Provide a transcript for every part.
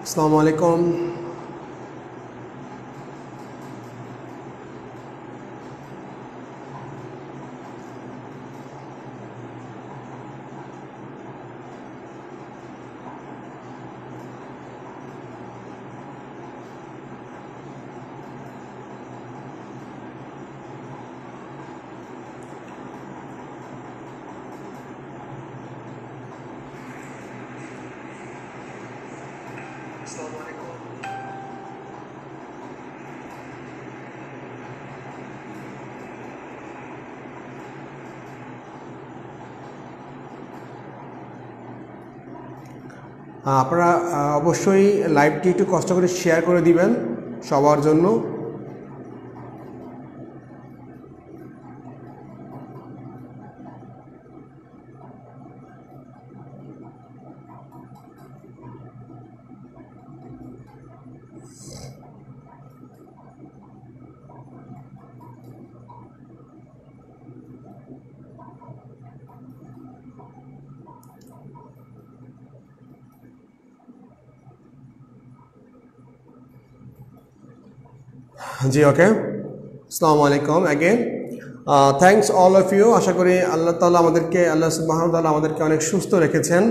আসসালামু আলাইকুম। আপনারা অবশ্যই লাইভটি একটু কষ্ট করে শেয়ার করে দিবেন সবার জন্য। জি ওকে, আসসালামু আলাইকুম again. Thanks all of you. আশা করি আল্লাহ তাআলা আল্লাহ সুবহানাহু ওয়া তাআলা আমাদেরকে অনেক সুস্থ রেখেছেন,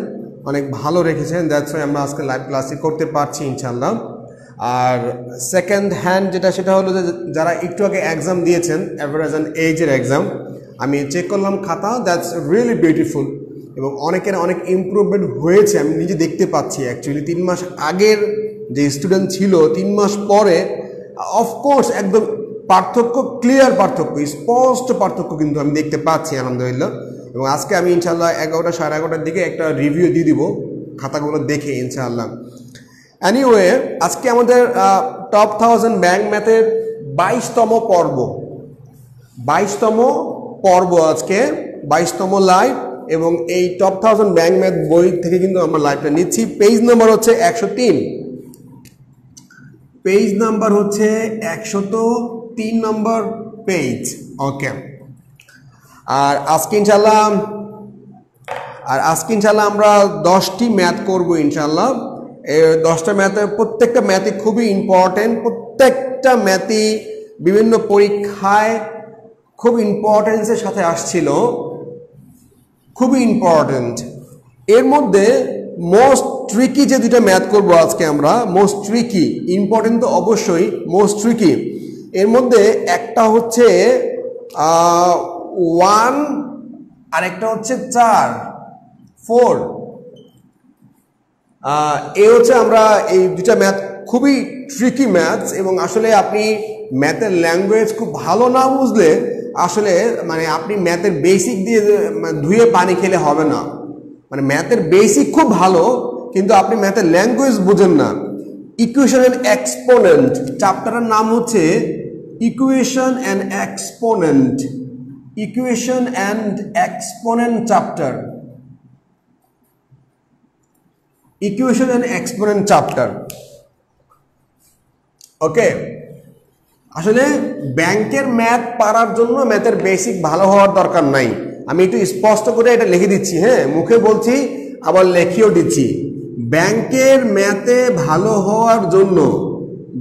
অনেক ভালো রেখেছেন। দ্যাটস ওয়াই আমরা আজকে লাইভ ক্লাসে করতে পারছি ইনশাআল্লাহ। আর সেকেন্ড হ্যান্ড সেটা হলো যে যারা একটু আগে এক্সাম দিয়েছেন, অ্যাভারেজ অ্যান্ড এজের এক্সাম, আমি চেক করলাম খাতা, দ্যাটস রিয়েলি বিউটিফুল এবং অনেকের অনেক ইমপ্রুভমেন্ট হয়েছে। আমি নিজে দেখতে পাচ্ছি অ্যাকচুয়ালি 3 মাস আগের যে স্টুডেন্ট ছিল 3 মাস পরে অফকোর্স একদম পার্থক্য, ক্লিয়ার পার্থক্য, স্পষ্ট পার্থক্য কিন্তু আমি দেখতে পাচ্ছি আলহামদুলিল্লাহ। এবং আজকে আমি ইনশাআল্লাহ 11টা সাড়ে 11টার দিকে একটা রিভিউ দিয়ে দিব খাতাগুলো দেখে ইনশাআল্লাহ। এনিওয়ে, আজকে আমাদের টপ 1000 ব্যাংক ম্যাথের 22তম পর্ব, 22তম পর্ব আজকে 22তম লাইভ। এবং এই টপ 1000 ব্যাংক ম্যাথ বই থেকে কিন্তু আমরা লাইভটা নিচ্ছি। পেজ নাম্বার হচ্ছে 103, পেজ নাম্বার হচ্ছে 103 নম্বর পেজ। ওকে, আর আজকে ইনশাল্লাহ আমরা 10টি ম্যাথ করব ইনশাল্লাহ। এই 10টা ম্যাথের প্রত্যেকটা ম্যাথই খুবই ইম্পর্টেন্ট, প্রত্যেকটা ম্যাথই বিভিন্ন পরীক্ষায় খুব ইম্পর্টেন্সের সাথে আসছিল, খুবই ইম্পর্টেন্ট। এর মধ্যে মোস্ট ট্রিকি যে দুটো ম্যাথ করবো আজকে আমরা, মোস্ট ট্রিকি, ইম্পর্টেন্ট তো অবশ্যই, মোস্ট ট্রিকি। এর মধ্যে একটা হচ্ছে 1 আর একটা হচ্ছে 4 এই হচ্ছে আমরা এই দুটা ম্যাথ খুবই ট্রিকি ম্যাথস। এবং আসলে আপনি ম্যাথের ল্যাঙ্গুয়েজ খুব ভালো না বুঝলে আসলে মানে আপনি ম্যাথের বেসিক দিয়ে ধুয়ে পানি খেলে হবে না। মানে ম্যাথের বেসিক খুব ভালো কিন্তু আপনি ম্যাথের ল্যাঙ্গুয়েজ বুঝেন না। ইকুয়েশন অ্যান্ড এক্সপোনেন্ট চ্যাপ্টারের নাম হচ্ছে equation and exponent, equation and exponent chapter, equation and exponent chapter. Okay, আসলে ব্যাংকের ম্যাথ পারার জন্য ম্যাথের বেসিক ভালো হওয়ার দরকার নাই। আমি একটু স্পষ্ট করে এটা লিখে দিচ্ছি, হ্যাঁ, মুখে বলছি আবার লেখিও দিচ্ছি। ব্যাংকের ম্যাথে ভালো হওয়ার জন্য,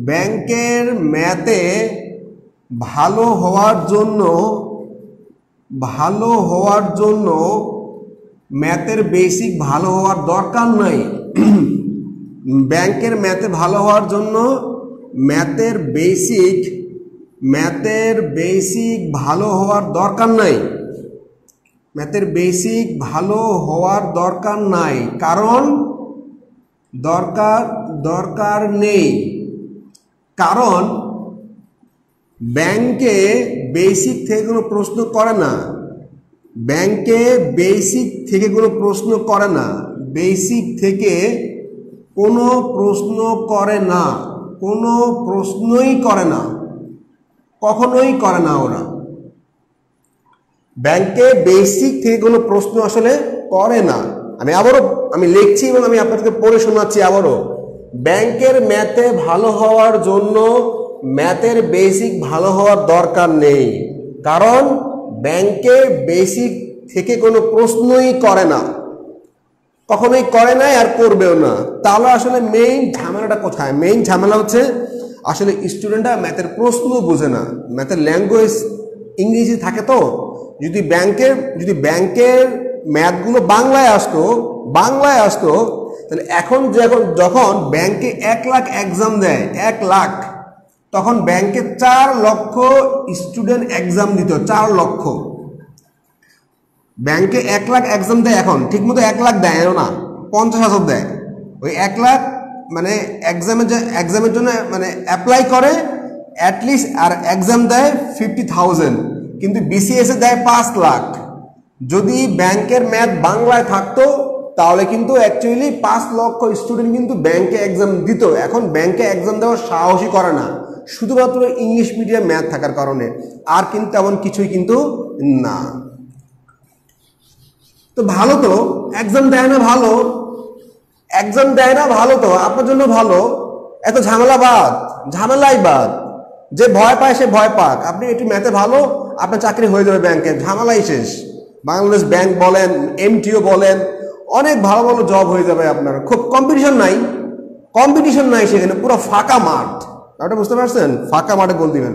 ব্যাংকের ম্যাথে ভালো হওয়ার জন্য ম্যাথের বেসিক ভালো হওয়ার দরকার নাই। ব্যাংকের ম্যাথে ভালো হওয়ার জন্য ম্যাথের বেসিক ভালো হওয়ার দরকার নাই, ম্যাথের বেসিক ভালো হওয়ার দরকার নাই। কারণ দরকার নেই, কারণ ব্যাংকে বেসিক থেকে কোনো প্রশ্ন করে না, ব্যাংকে বেসিক থেকে কোনো প্রশ্ন করে না, বেসিক থেকে কোনো প্রশ্ন করে না, কোনো প্রশ্নই করে না, কখনোই করে না ওরা। ব্যাংকে বেসিক থেকে কোনো প্রশ্ন আসলে করে না। আমি লিখছি এবং আমি আপনাদেরকে পড়ে শোনাচ্ছি আবারও। ব্যাংকের ম্যাথে ভালো হওয়ার জন্য ম্যাথের বেসিক ভালো হওয়ার দরকার নেই, কারণ ব্যাংকে বেসিক থেকে কোনো প্রশ্নই করে না। কখনোই করে নাই আর করবেও না। তাহলে আসলে মেইন ঝামেলাটা কোথায়? মেইন ঝামেলা হচ্ছে আসলে স্টুডেন্টরা ম্যাথের প্রশ্ন বোঝে না, ম্যাথের ল্যাঙ্গুয়েজ ইংরেজি থাকে। তো যদি ব্যাংকের ম্যাথগুলো বাংলায় আসতো তাহলে এখন যখন ব্যাংকে 1 লাখ এক্সাম দেয়, 1 লাখ, তখন ব্যাংকে 4 লক্ষ স্টুডেন্ট এক্সাম দিত, 4 লক্ষ। ব্যাংকে 1 লাখ এক্সাম দেয় এখন, ঠিক মতো 1 লাখ দেয় না, 50,000 দেয়। ওই 1 লাখ মানে এক্সামের জন্য মানে অ্যাপ্লাই করে অ্যাটলিস্ট, আর এক্সাম দেয় 50,000, কিন্তু বিসিএস এ দেয় 5 লাখ। যদি ব্যাংকের ম্যাথ বাংলায় থাকতো তাহলে কিন্তু অ্যাকচুয়ালি 5 লক্ষ স্টুডেন্ট কিন্তু ব্যাংকে এক্সাম দিত। এখন ব্যাংকে এক্সাম দেওয়ার সাহসই করে না, শুধুমাত্র ইংলিশ মিডিয়াম ম্যাথ থাকার কারণে, আর কিন্তু এমন কিছুই কিন্তু না। তো ভালো, তো এক্সাম দেয় না ভালো, তো আপনার জন্য ভালো। এত ঝামেলাই বাদ। যে ভয় পায় সে ভয় পাক, আপনি একটু ম্যাথে ভালো, আপনার চাকরি হয়ে যাবে ব্যাংকে, ঝামেলাই শেষ। বাংলাদেশ ব্যাংক বলেন, এমটিও বলেন, অনেক ভালো ভালো জব হয়ে যাবে আপনার। খুব কম্পিটিশন নাই সেখানে, পুরো ফাঁকা মাঠ। আপনি বুঝতে পারছেন? ফাঁকা মাঠে গোল দিবেন।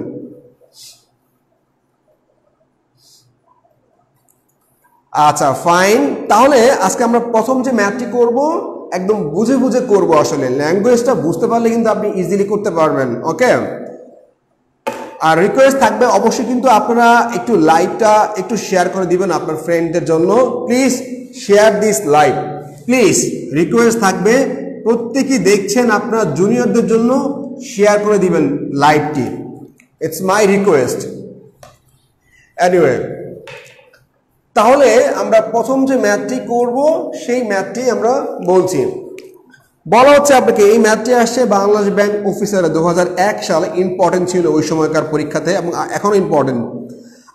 আচ্ছা ফাইন, তাহলে আজকে আমরা প্রথম যে ম্যাথটি করব একদম বুঝে করব। আসলে ল্যাঙ্গুয়েজটা বুঝতে পারলে কিন্তু আপনি ইজিলি করতে পারবেন। ওকে, আর রিকোয়েস্ট থাকবে অবশ্যই কিন্তু আপনারা একটু লাইভটা একটু শেয়ার করে দিবেন আপনার ফ্রেন্ডদের জন্য। Please share this live, please. Request থাকবে প্রত্যেকেই দেখছেন, আপনার জুনিয়রদের জন্য শেয়ার করে দিবেন লাইভটি, ইটস মাই রিকোয়েস্ট। এনিওয়ে, তাহলে আমরা প্রথম যে ম্যাথটি করব সেই ম্যাথটি আমরা বলছি। বলা হচ্ছে আপনাকে, এই ম্যাথটি আসছে বাংলাদেশ ব্যাংক অফিসারে 2001 সালে, ইম্পর্টেন্ট ছিল ওই সময়কার পরীক্ষাতে এবং এখনো ইম্পর্টেন্ট।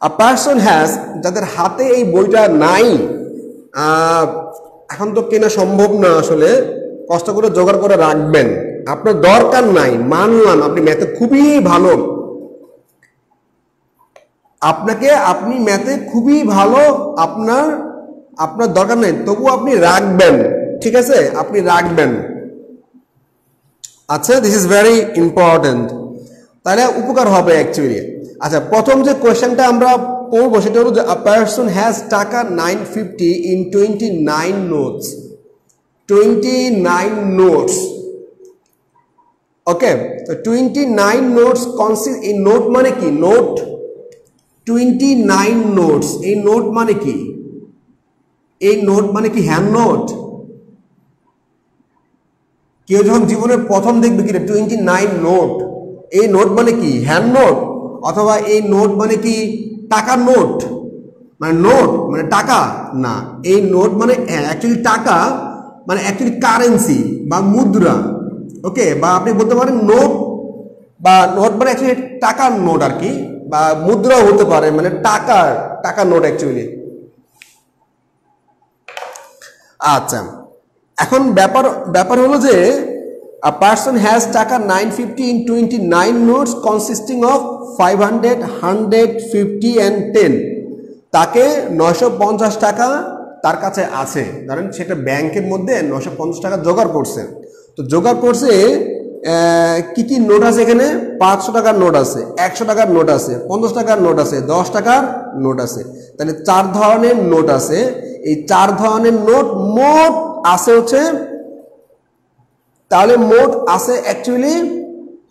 আ পারসন হ্যাজ, যাদের হাতে এই বইটা নাই, এখন তো কেনা সম্ভব না, আসলে কষ্ট করে জোগাড় করে রাখবেন, আপনার দরকার নাই, মানলাম আপনি ম্যাথে খুবই ভালো, আপনি ম্যাথে খুবই ভালো, আপনার দরকার নেই, তবু আপনি রাখবেন, ঠিক আছে? আপনি রাখবেন। আচ্ছা, দিস ইজ ভেরি ইম্পর্টেন্ট, তাহলে উপকার হবে অ্যাকচুয়ালি। আচ্ছা, প্রথম যে কোয়েশ্চেনটা আমরা পড়বো সেটা হলো যে আ পারসন হ্যাজ টাকা 950 ইন 29 নোটস। 29 নোটস, ওকে। তো 29 নোটস কনসিস্ট, এই নোট মানে কি? নোট 29 নোটস, এই নোট মানে কি? এই নোট মানে কি হ্যান্ড নোট? কেউ যখন জীবনের প্রথম দেখবে কি 29 নোট, এই নোট মানে কি হ্যান্ড নোট, অথবা এই নোট মানে কি টাকার নোট, মানে নোট মানে টাকা না, এই নোট মানে অ্যাকচুয়ালি টাকা, মানে অ্যাকচুয়ালি কারেন্সি বা মুদ্রা, ওকে। বা আপনি বলতে পারেন নোট, বা নোট মানে অ্যাকচুয়ালি টাকার নোট আর কি, বা মুদ্রাও হতে পারে, মানে টাকার নোট অ্যাকচুয়ালি। আচ্ছা, এখন ব্যাপার হলো যে a person has টাকা 950 in 29 notes consisting of 500, 100, 50 and 10। তাকে 950 টাকা তার কাছে আছে, ধরেন সেটা ব্যাংকের মধ্যে 950 টাকা জোগাড় করছে। তো জোগাড় করছে কি কি নোট আছে এখানে? 500 টাকার নোট আছে, 100 টাকার নোট আছে, 50 টাকার নোট আছে, 10 টাকার নোট আছে। তাহলে 4 ধরনের নোট আছে। এই 4 ধরনের নোট মোট আছে হচ্ছে, তাহলে মোট আছে অ্যাকচুয়ালি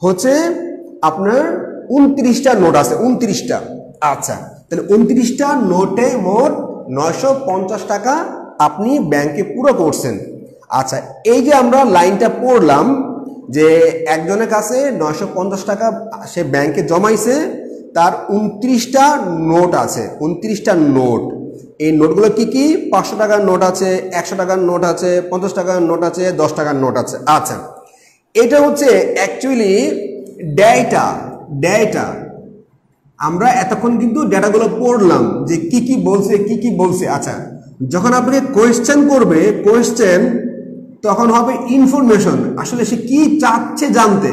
হচ্ছে আপনার 29টা নোট আছে, 29টা। আচ্ছা, তাহলে 29টা নোটে মোট 950 টাকা আপনি ব্যাংকে পুরো করছেন। আচ্ছা, এই যে আমরা লাইনটা পড়লাম যে একজনের কাছে 950 টাকা সে ব্যাংকে জমাইছে, তার 29টা নোট আছে, 29টা নোট। এই নোটগুলো কি কি? 500 টাকার নোট আছে, 100 টাকার নোট আছে, 50 টাকার নোট আছে, 10 টাকার নোট আছে। আচ্ছা, এটা হচ্ছে অ্যাকচুয়ালি ডেটা। আমরা এতক্ষণ কিন্তু ডেটাগুলো পড়লাম যে কি কি বলছে। আচ্ছা, যখন আপনাকে কোয়েশ্চেন করবে, তখন হবে ইনফরমেশন, আসলে সে কি চাচ্ছে জানতে,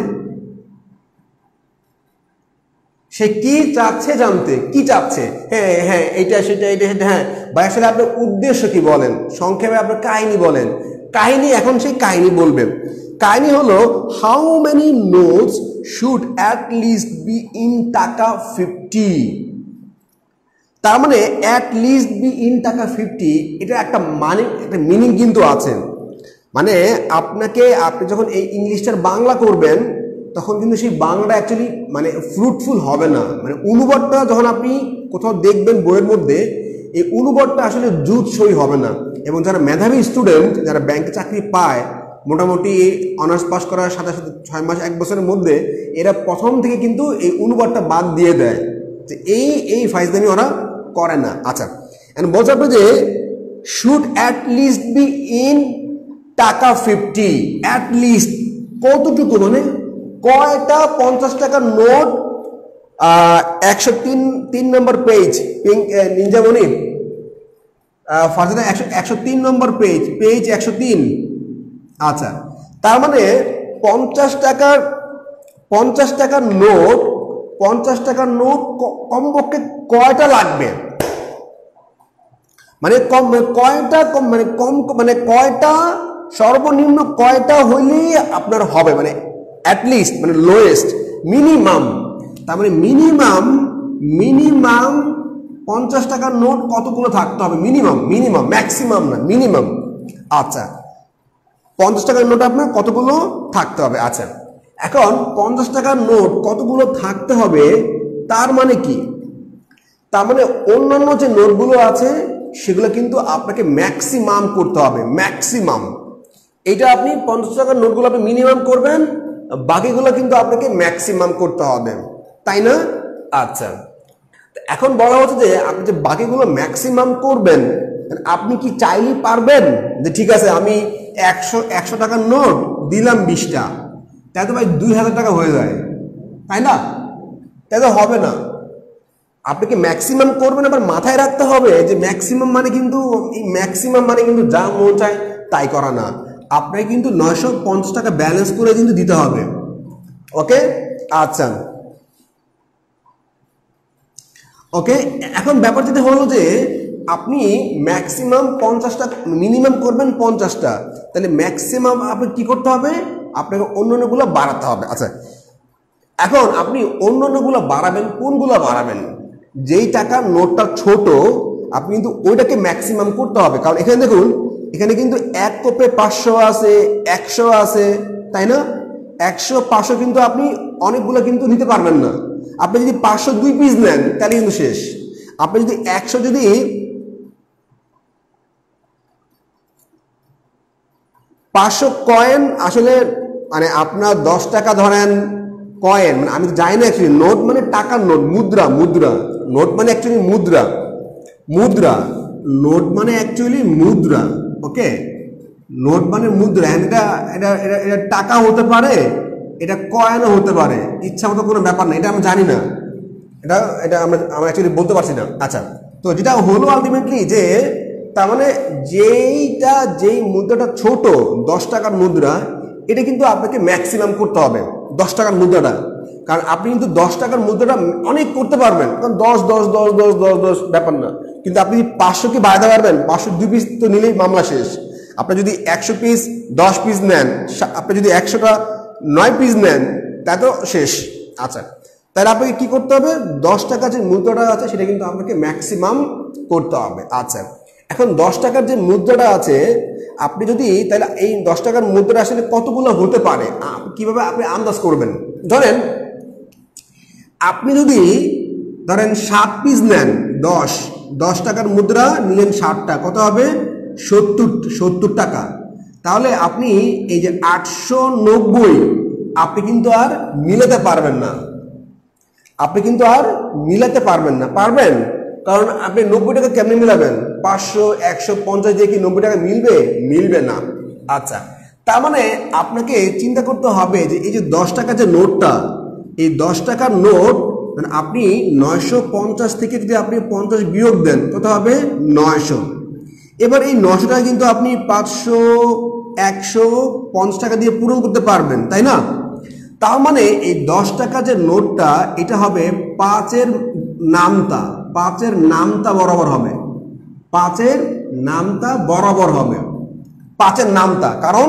সে কি চাচ্ছে জানতে, কি চাচ্ছে, হ্যাঁ হ্যাঁ এটা সেটা এটা সেটা, হ্যাঁ ভাই আসলে আপনার উদ্দেশ্য কি বলেন, সংক্ষেপে আপনার কাহিনী বলেন। কাহিনী, এখন সেই কাহিনী বলবেন। কাহিনী হলো how many notes should at least be in টাকা 50। তার মানে অ্যাট লিস্ট বি ইন টাকা 50, এটা একটা মানে একটা মিনিং কিন্তু আছে। মানে আপনি যখন এই ইংলিশটার বাংলা করবেন তখন কিন্তু সেই বাংলাটা অ্যাকচুয়ালি মানে ফ্রুটফুল হবে না। মানে অনুবাদটা যখন আপনি কোথাও দেখবেন বইয়ের মধ্যে, এই অনুবাদটা আসলে জুৎসই হবে না। এবং যারা মেধাবী স্টুডেন্ট, যারা ব্যাংকে চাকরি পায় মোটামুটি অনার্স পাস করার সাথে সাথে 6 মাস 1 বছরের মধ্যে, এরা প্রথম থেকে কিন্তু এই অনুবাদটা বাদ দিয়ে দেয়, যে এই ফাইজদামি ওরা করে না। আচ্ছা, এখন বলছে আপনি যে should at least be in টাকা 50। অ্যাট লিস্ট কতটুকু, মানে কয়টা 50 টাকার নোট? 103 নম্বর পেজ, নিঞ্জামণি ফার্স্টে 103 নম্বর পেজ 103। আচ্ছা, তার মানে 50 টাকার নোট, 50 টাকার নোট কমপক্ষে কয়টা লাগবে? মানে কয়টা সর্বনিম্ন কয়টা হইলে আপনার হবে, মানে অ্যাটলিস্ট, মানে লোয়েস্ট, মিনিমাম। তার মানে মিনিমাম 50 টাকার নোট কতগুলো থাকতে হবে? মিনিমাম, ম্যাক্সিমাম না, মিনিমাম। আচ্ছা, 50 টাকার নোট আপনার কতগুলো থাকতে হবে? আচ্ছা, এখন 50 টাকার নোট কতগুলো থাকতে হবে তার মানে কি? তার মানে অন্যান্য যে নোটগুলো আছে সেগুলো কিন্তু আপনাকে ম্যাক্সিমাম করতে হবে, ম্যাক্সিমাম। এটা আপনি 50 টাকার নোটগুলো আপনি মিনিমাম করবেন, বাকিগুলো কিন্তু আপনাকে ম্যাক্সিমাম করতে হবে, তাই না? আচ্ছা, এখন বলা হচ্ছে যে আপনি যে বাকিগুলো ম্যাক্সিমাম করবেন, আপনি কি চাইলেই পারবেন যে ঠিক আছে আমি 100 টাকার নোট দিলাম 20টা, তাই তো ভাই 2000 টাকা হয়ে যায়, তাই না? তাই তো হবে না। আপনাকে ম্যাক্সিমাম করবেন, আবার মাথায় রাখতে হবে যে ম্যাক্সিমাম মানে কিন্তু যা মন চায় তাই করা না। আপনাকে কিন্তু 950 টাকা ব্যালেন্স করে কিন্তু দিতে হবে। ওকে, আচ্ছা, ওকে। এখন ব্যাপার যেটা হলো যে আপনি ম্যাক্সিমাম 50টা, মিনিমাম করবেন 50টা, তাহলে ম্যাক্সিমাম আপনি কি করতে হবে? আপনাকে অন্যান্যগুলো বাড়াতে হবে। আচ্ছা, এখন আপনি অন্যান্যগুলো বাড়াবেন, কোনগুলো বাড়াবেন? যেই টাকার নোটটা ছোট আপনি কিন্তু ওইটাকে ম্যাক্সিমাম করতে হবে। কারণ এখানে দেখুন, এখানে কিন্তু 1 কোপে 500 আছে, 100 আছে, তাই না? 100 500 কিন্তু আপনি অনেকগুলো কিন্তু নিতে পারবেন না। আপনি যদি 502 পিস নেন তাহলে কিন্তু শেষ। আপনি যদি 100 যদি পাঁচশো কয়েন, আসলে মানে আপনার 10 টাকা ধরেন কয়েন, মানে আমি জানি না অ্যাকচুয়ালি, নোট মানে টাকার নোট, মুদ্রা, নোট মানে অ্যাকচুয়ালি মুদ্রা, নোট মানে অ্যাকচুয়ালি মুদ্রা। ওকে, নোট মানে মুদ্রা। এটা এটা এটা টাকা হতে পারে, এটা কয়েনও হতে পারে, ইচ্ছা মতো কোনো ব্যাপার না, এটা আমি জানি না, এটা আমরা অ্যাকচুয়ালি বলতে পারছি না। আচ্ছা, তো যেটা হলো আলটিমেটলি যে তার মানে যেই মুদ্রাটা ছোট 10 টাকার মুদ্রা, এটা কিন্তু আপনাকে ম্যাক্সিমাম করতে হবে 10 টাকার মুদ্রাটা। কারণ আপনি কিন্তু 10 টাকার মুদ্রাটা অনেক করতে পারবেন, কারণ 10 10 10 10 10 10 ব্যাপার না। কিন্তু আপনি 500 কি বাড়াতে পারবেন? 502 পিস তো নিলেই মামলা শেষ। আপনি যদি 100 পিস 10 পিস নেন, আপনি যদি 100টা 9 পিস নেন, তা তো শেষ। আচ্ছা, তাহলে আপনাকে কি করতে হবে? 10 টাকার যে মুদ্রাটা আছে সেটা কিন্তু আপনাকে ম্যাক্সিমাম করতে হবে। আচ্ছা, এখন 10 টাকার যে মুদ্রাটা আছে, আপনি যদি তাহলে এই 10 টাকার মুদ্রা আসলে কতগুলো হতে পারে কিভাবে আপনি আন্দাজ করবেন? ধরেন আপনি যদি 7 পিস নেন, 10 টাকার মুদ্রা নিলেন 60টা, কত হবে? 70 টাকা। তাহলে আপনি এই যে 890 আপনি কিন্তু আর মিলাতে পারবেন না, পারবেন? কারণ আপনি 90 টাকা কেমনে মিলাবেন? 500 150 দিয়ে কি 90 টাকা মিলবে না। আচ্ছা, তার মানে আপনাকে চিন্তা করতে হবে যে এই যে 10 টাকার যে নোটটা, এই 10 টাকার নোট মানে আপনি 950 থেকে যদি আপনি 50 বিয়োগ দেন, কত হবে? 900। এবার এই 900 টাকা কিন্তু আপনি 500 150 টাকা দিয়ে পূরণ করতে পারবেন, তাই না? তার মানে এই 10 টাকা যে নোটটা, এটা হবে পাঁচের নামতা বরাবর হবে, পাঁচের নামতা বরাবর হবে, পাঁচের নামতা। কারণ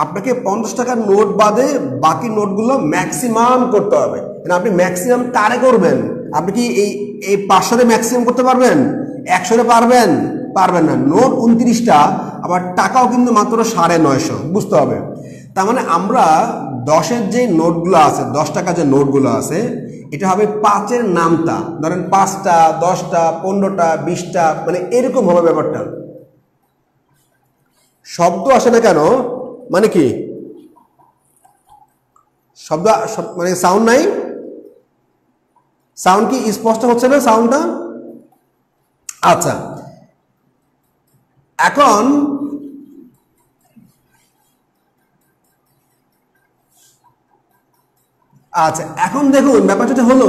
আপনাকে 50 টাকার নোট বাদে বাকি নোটগুলো ম্যাক্সিমাম করতে হবে। আপনি ম্যাক্সিমাম কারে করবেন? আপনি কি এই 500 ম্যাক্সিমাম করতে পারবেন? 100 পারবেন? পারবেন না। নোট 29টা, আবার টাকাও কিন্তু মাত্র 950, বুঝতে হবে। তার মানে আমরা 10-এর যে নোটগুলো আছে, 10 টাকা যে নোটগুলো আছে, এটা হবে পাঁচের নামতা। ধরেন 5টা, 10টা, 15টা, 20টা, মানে এরকম হবে ব্যাপারটা। শব্দ আসে না কেন? মানে কি শব্দ, মানে সাউন্ড নাই? সাউন্ড কি স্পষ্ট হচ্ছে না সাউন্ডটা? আচ্ছা, এখন দেখুন ব্যাপারটা হলো,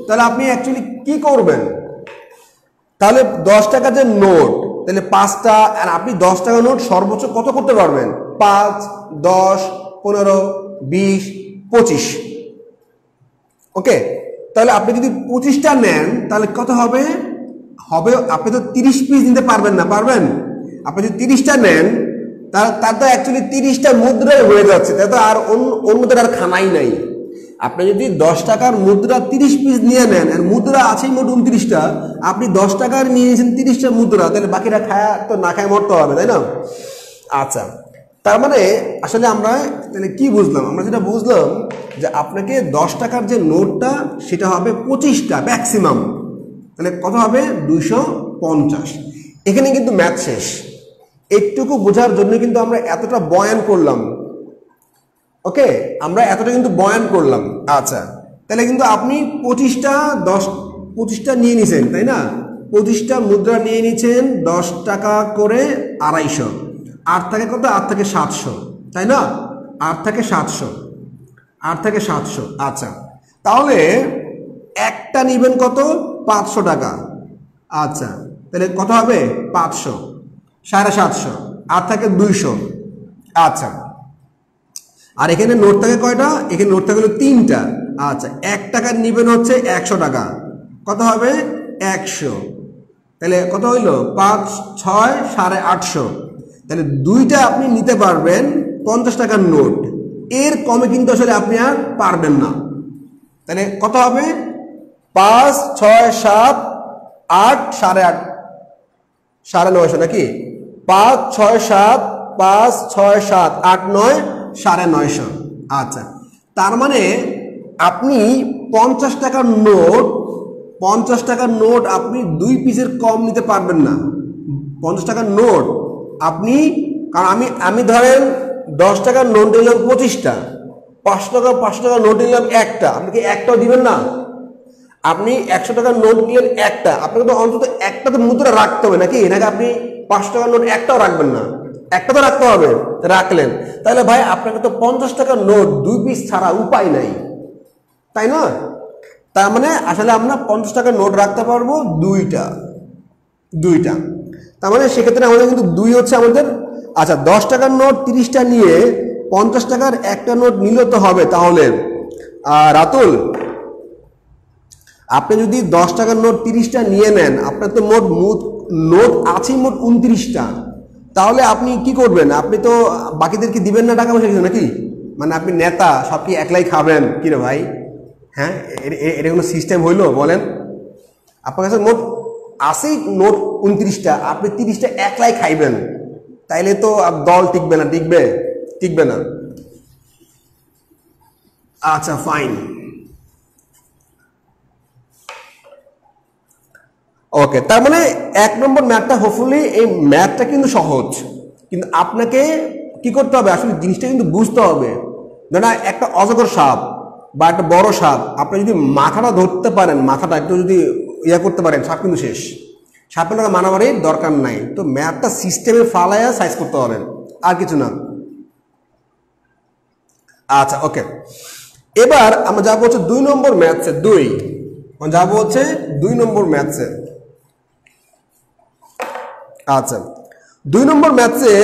তাহলে আপনি অ্যাকচুয়ালি কি করবেন? তাহলে 10 টাকা যে নোট, তাহলে 5টা, আর আপনি 10 টাকা নোট সর্বোচ্চ কত করতে পারবেন? 5, 10, 15, 20, 25। ওকে, তাহলে আপনি যদি 25টা নেন তাহলে কত হবে? আপনি তো 30 পিস নিতে পারবেন না, পারবেন? আপনি যদি 30টা নেন তার তো অ্যাকচুয়ালি 30টা মুদ্রাই হয়ে যাচ্ছে, তাই তো আর অন্যদের আর খানাই নাই। আপনি যদি 10 টাকার মুদ্রা 30 পিস নিয়ে নেন, আর মুদ্রা আছেই মোট 29টা, আপনি 10 টাকার নিয়ে নিয়েছেন 30টা মুদ্রা, তাহলে বাকিটা খায়া তো না খায় মরতে হবে, তাই না? আচ্ছা, তার মানে আসলে আমরা তাহলে কি বুঝলাম? আমরা যেটা বুঝলাম যে আপনাকে 10 টাকার যে নোটটা সেটা হবে 25টা ম্যাক্সিমাম, তাহলে কত হবে? 250। এখানে কিন্তু ম্যাথ শেষ। একটুকু বোঝার জন্য কিন্তু আমরা এতটা বয়ান করলাম। ওকে, আমরা এতটা কিন্তু বয়ান করলাম। আচ্ছা, তাহলে কিন্তু আপনি 25টা নিয়ে নিছেন, তাই না? 25টা মুদ্রা নিয়ে নিছেন, 10 টাকা করে 250। আর থাকে কত? আর থাকে 700, তাই না? আর থাকে 700। আচ্ছা, তাহলে একটা নিবেন কত? 500 টাকা। আচ্ছা, তাহলে কত হবে? 500, 750, আর থাকে 200। আচ্ছা, আর এখানে নোট থাকে কয়টা? এখানে নোট থাকে 3টা। আচ্ছা, 1 টাকার নিবেন হচ্ছে 100 টাকা, কত হবে? 100। তাহলে কত হইল? 5, 6, 850। তাহলে দুইটা আপনি নিতে পারবেন 50 টাকার নোট, এর কমে কিন্তু আসলে আপনি আর পারবেন না। তাহলে কত হবে? 5, 6, 7, 8, 8.5, 950 নাকি? 5, 6, 7, 5, 6, 7, 8, 9, 950। আচ্ছা, তার মানে আপনি 50 টাকার নোট আপনি 2 পিসের কম নিতে পারবেন না। 50 টাকার নোট আপনি, কারণ আমি ধরেন 10 টাকার নোট নিলাম 25টা, 5 টাকার নোট নিলাম একটা, আপনি কি একটাও দিবেন না? আপনি 100 টাকার নোট নিলেন একটা, আপনাকে তো অন্তত একটা তো মুদ্রা রাখতে হবে নাকি? নাকি আপনি 5 টাকার নোট একটাও রাখবেন না? একটা তো রাখতে হবে, রাখলেন। তাহলে ভাই আপনাকে তো 50 টাকার নোট 2 পিস ছাড়া উপায় নাই, তাই না? তার মানে আসলে আমরা 50 টাকার নোট রাখতে পারবো দুইটা। তার মানে সেক্ষেত্রে আমাদের কিন্তু 2 হচ্ছে আমাদের। আচ্ছা, 10 টাকার নোট 30টা নিয়ে 50 টাকার একটা নোট নিলে তো হবে। তাহলে রাতুল, আপনি যদি 10 টাকার নোট 30টা নিয়ে নেন, আপনার তো নোট আছেই মোট 29টা, তাহলে আপনি কি করবেন? আপনি তো বাকিদেরকে দিবেন না টাকা পয়সা কিছু নাকি? মানে আপনি নেতা, সব কি একলাই খাবেন কি রে ভাই? হ্যাঁ, এটা কোনো সিস্টেম হইলো বলেন? আপনার কাছে মোট আছেই নোট 29টা, আপনি 30টা একলাই খাইবেন, তাইলে তো দল টিকবে না। টিকবে না। আচ্ছা, ফাইন। ওকে, তার মানে 1 নম্বর ম্যাথটা, হোপফুলি এই ম্যাথটা কিন্তু সহজ, কিন্তু আপনাকে কি করতে হবে? আসলে জিনিসটা কিন্তু বুঝতে হবে। ধরেন একটা অজগর সাপ বা একটা বড় সাপ, আপনি যদি মাথাটা ধরতে পারেন, মাথাটা একটু যদি করতে পারেন, সাপ কিন্তু শেষ। সাপের লোক মারামারির দরকার নাই। তো ম্যাথটা সিস্টেমে ফালাইয়া সাইজ করতে পারেন, আর কিছু না। আচ্ছা, ওকে, এবার আমরা যাবো হচ্ছে 2 নম্বর ম্যাথসে। যাবো হচ্ছে 2 নম্বর ম্যাথসে। আচ্ছা, 2 নম্বর ম্যাথসে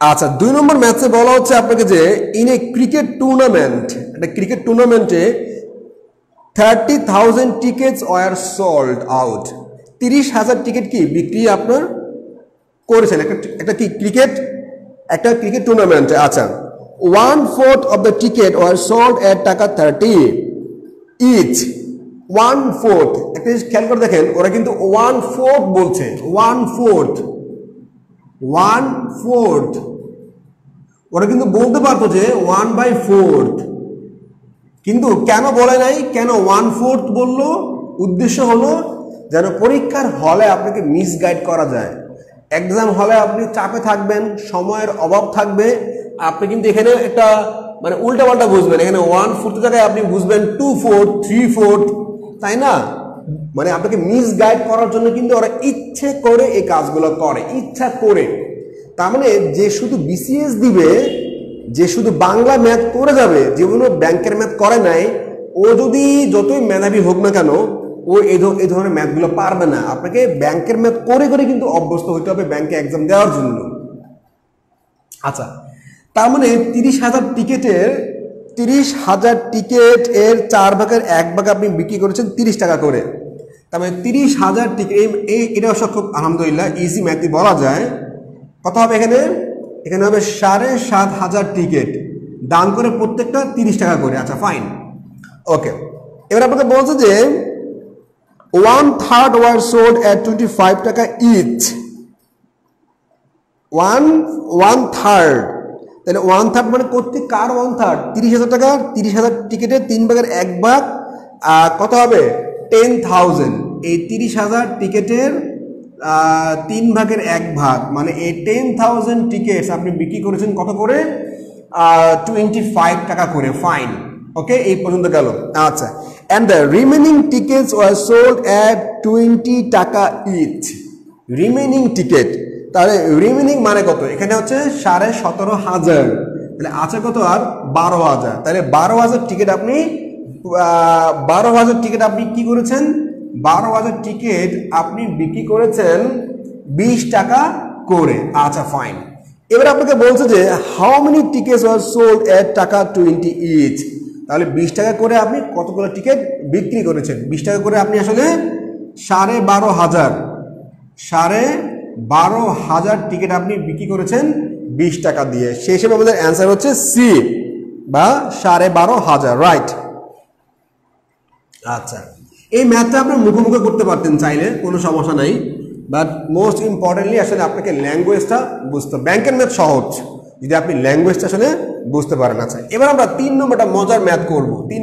আচ্ছা 2 নম্বর ম্যাথে বলা হচ্ছে আপনাকে যে ইন এ ক্রিকেট টুর্নামেন্ট, একটা ক্রিকেট টুর্নামেন্টে 30,000 tickets were sold out, 30,000 ticket কি বিক্রি আপনার করেছেন একটা কি একটা ক্রিকেট টুর্নামেন্টে। আচ্ছা 1/4 of the ticket were sold at taka 30 each. 1/4 একটা জিনিস খেয়াল করে দেখেন, ওরা কিন্তু 1/4 বলছে, 1/4 ওরা কিন্তু বলতে পারতো যে 1/4, কিন্তু কেন বলে নাই, কেন 1/4 বললো? উদ্দেশ্য হলো যেন পরীক্ষার হলে আপনাকে মিসগাইড করা যায়। এক্সাম হলে আপনি চাপে থাকবেন, সময়ের অভাব থাকবে, আপনি কিন্তু এখানে একটা মানে উল্টাপাল্টা বুঝবেন। এখানে 1/4 জায়গায় আপনি বুঝবেন 2/4, 3/4, তাই না? মানে আপনাকে মিসগাইড করার জন্য কিন্তু ওরা ইচ্ছে করে এই কাজগুলো করে, ইচ্ছা করে। তার মানে যে শুধু বিসিএস দিবে, যে শুধু বাংলা ম্যাথ করে যাবে, যেগুলো ব্যাংকের ম্যাথ করে নাই, ও যদি যতই মেধাবী হোক না কেন, ও এই ধরনের ম্যাথগুলো পারবে না। আপনাকে ব্যাংকের ম্যাথ করে করে কিন্তু অভ্যস্ত হতে হবে ব্যাংকে এক্সাম দেওয়ার জন্য। আচ্ছা তার মানে 30,000 টিকিট এর 4 ভাগের 1 ভাগ আপনি বিক্রি করেছেন 30 টাকা করে। তার মানে 30,000 টিকিট, এটা অবশ্য খুব আলহামদুলিল্লাহ ইজি ম্যাথই বলা যায়। কত হবে এখানে? এখানে হবে 7,500 টিকিট, দাম করে প্রত্যেকটা 30 টাকা করে। আচ্ছা ফাইন, ওকে। এবার আপনাকে বলছে যে 1/3 ওয়ার সোল্ড এট 25 টাকা ইচ। 1/3, তাহলে 1/3 মানে প্রত্যেক কার 1/3? 30,000 টাকা, 30,000 টিকিটের 3 ভাগের 1 ভাগ কত হবে? 10,000। এই 30,000 টিকিটের 3 ভাগের 1 ভাগ, মানে এই 10,000 টিকিটস আপনি বিক্রি করেছেন কত করে? 25 টাকা করে। ফাইন, ওকে, এই পর্যন্ত গেল। আচ্ছা, and the remaining tickets were sold at 20 টাকা ইচ। রিমেনিং টিকিট, তাহলে রিমেনিং মানে কত? এখানে হচ্ছে 17,500, তাহলে আছে কত আর 12,000। তাহলে 12,000 টিকিট আপনি 12,000 টিকিট আপনি কি করেছেন? 12,000 টিকিট আপনি বিক্রি করেছেন 20 টাকা করে। আচ্ছা ফাইন, এবার আপনাকে বলছে যে how many tickets were sold at taka 20 each. তাহলে 20 টাকা করে আপনি কতগুলো টিকিট বিক্রি করেছেন? 20 টাকা করে আপনি আসলে 12,500 টিকিট আপনি বিক্রি করেছেন 20 টাকা দিয়ে। সেই হিসেবে আমাদের অ্যান্সার হচ্ছে সি বা 12,500, রাইট। আচ্ছা, এই ম্যাথটা আপনি মুখোমুখি করতে পারতেন চাইলে, কোনো সমস্যা নাই, বাট মোস্ট ইম্পর্টেন্টলি আসলে আপনাকে ল্যাঙ্গুয়েজটা বুঝতে। ব্যাংকের ম্যাথ সহজ যদি আপনি ল্যাঙ্গুয়েজটা আসলে বুঝতে পারেন। আচ্ছা, এবার আমরা 3 নম্বরটা মজার ম্যাথ করব। 3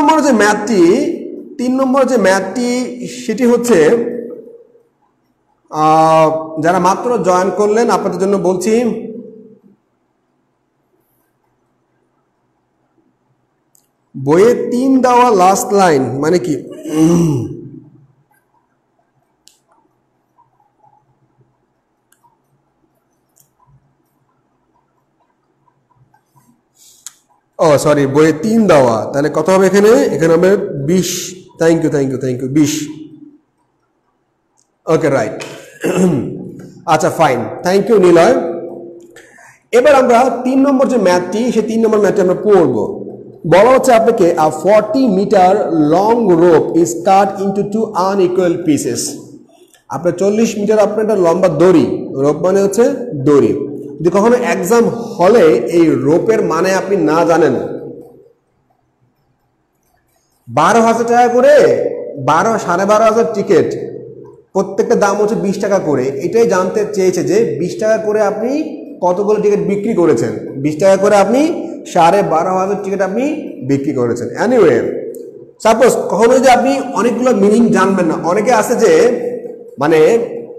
নম্বরে যে ম্যাথটি সেটি হচ্ছে, যারা মাত্র জয়েন করলেন আপনাদের জন্য বলছি, বইয়ে 3 দেওয়া লাস্ট লাইন মানে কি? ও সরি, বইয়ে 3 দেওয়া, তাহলে কত হবে এখানে? এখানে হবে 20। Thank you 20। Okay right. আচ্ছা ফাইন, থ্যাংক ইউ নিলয়। এবার আমরা 3 নম্বর যে ম্যাথটি, সেই 3 নম্বর ম্যাথটি আমরা পড়বো। বলা হচ্ছে আপনাকে a 40 metre long rope is cut into 2 unequal pieces. আপনার 40 মিটার আপনার একটা লম্বা দড়ি, রোপ মানে হচ্ছে দড়ি। যদি কখনো এক্সাম হলে এই রোপের মানে আপনি না জানেন, 12,000 টাকা করে 12,500 টিকিট, প্রত্যেকটা দাম হচ্ছে 20 টাকা করে। এটাই জানতে চেয়েছে যে 20 টাকা করে আপনি কতগুলো টিকিট বিক্রি করেছেন। 20 টাকা করে আপনি 12,500 টিকিট আপনি বিক্রি করেছেন। এনিওয়ে, সাপোজ কখনো যদি আপনি অনেকগুলো মিনিং জানবেন না, অনেকে আছে যে মানে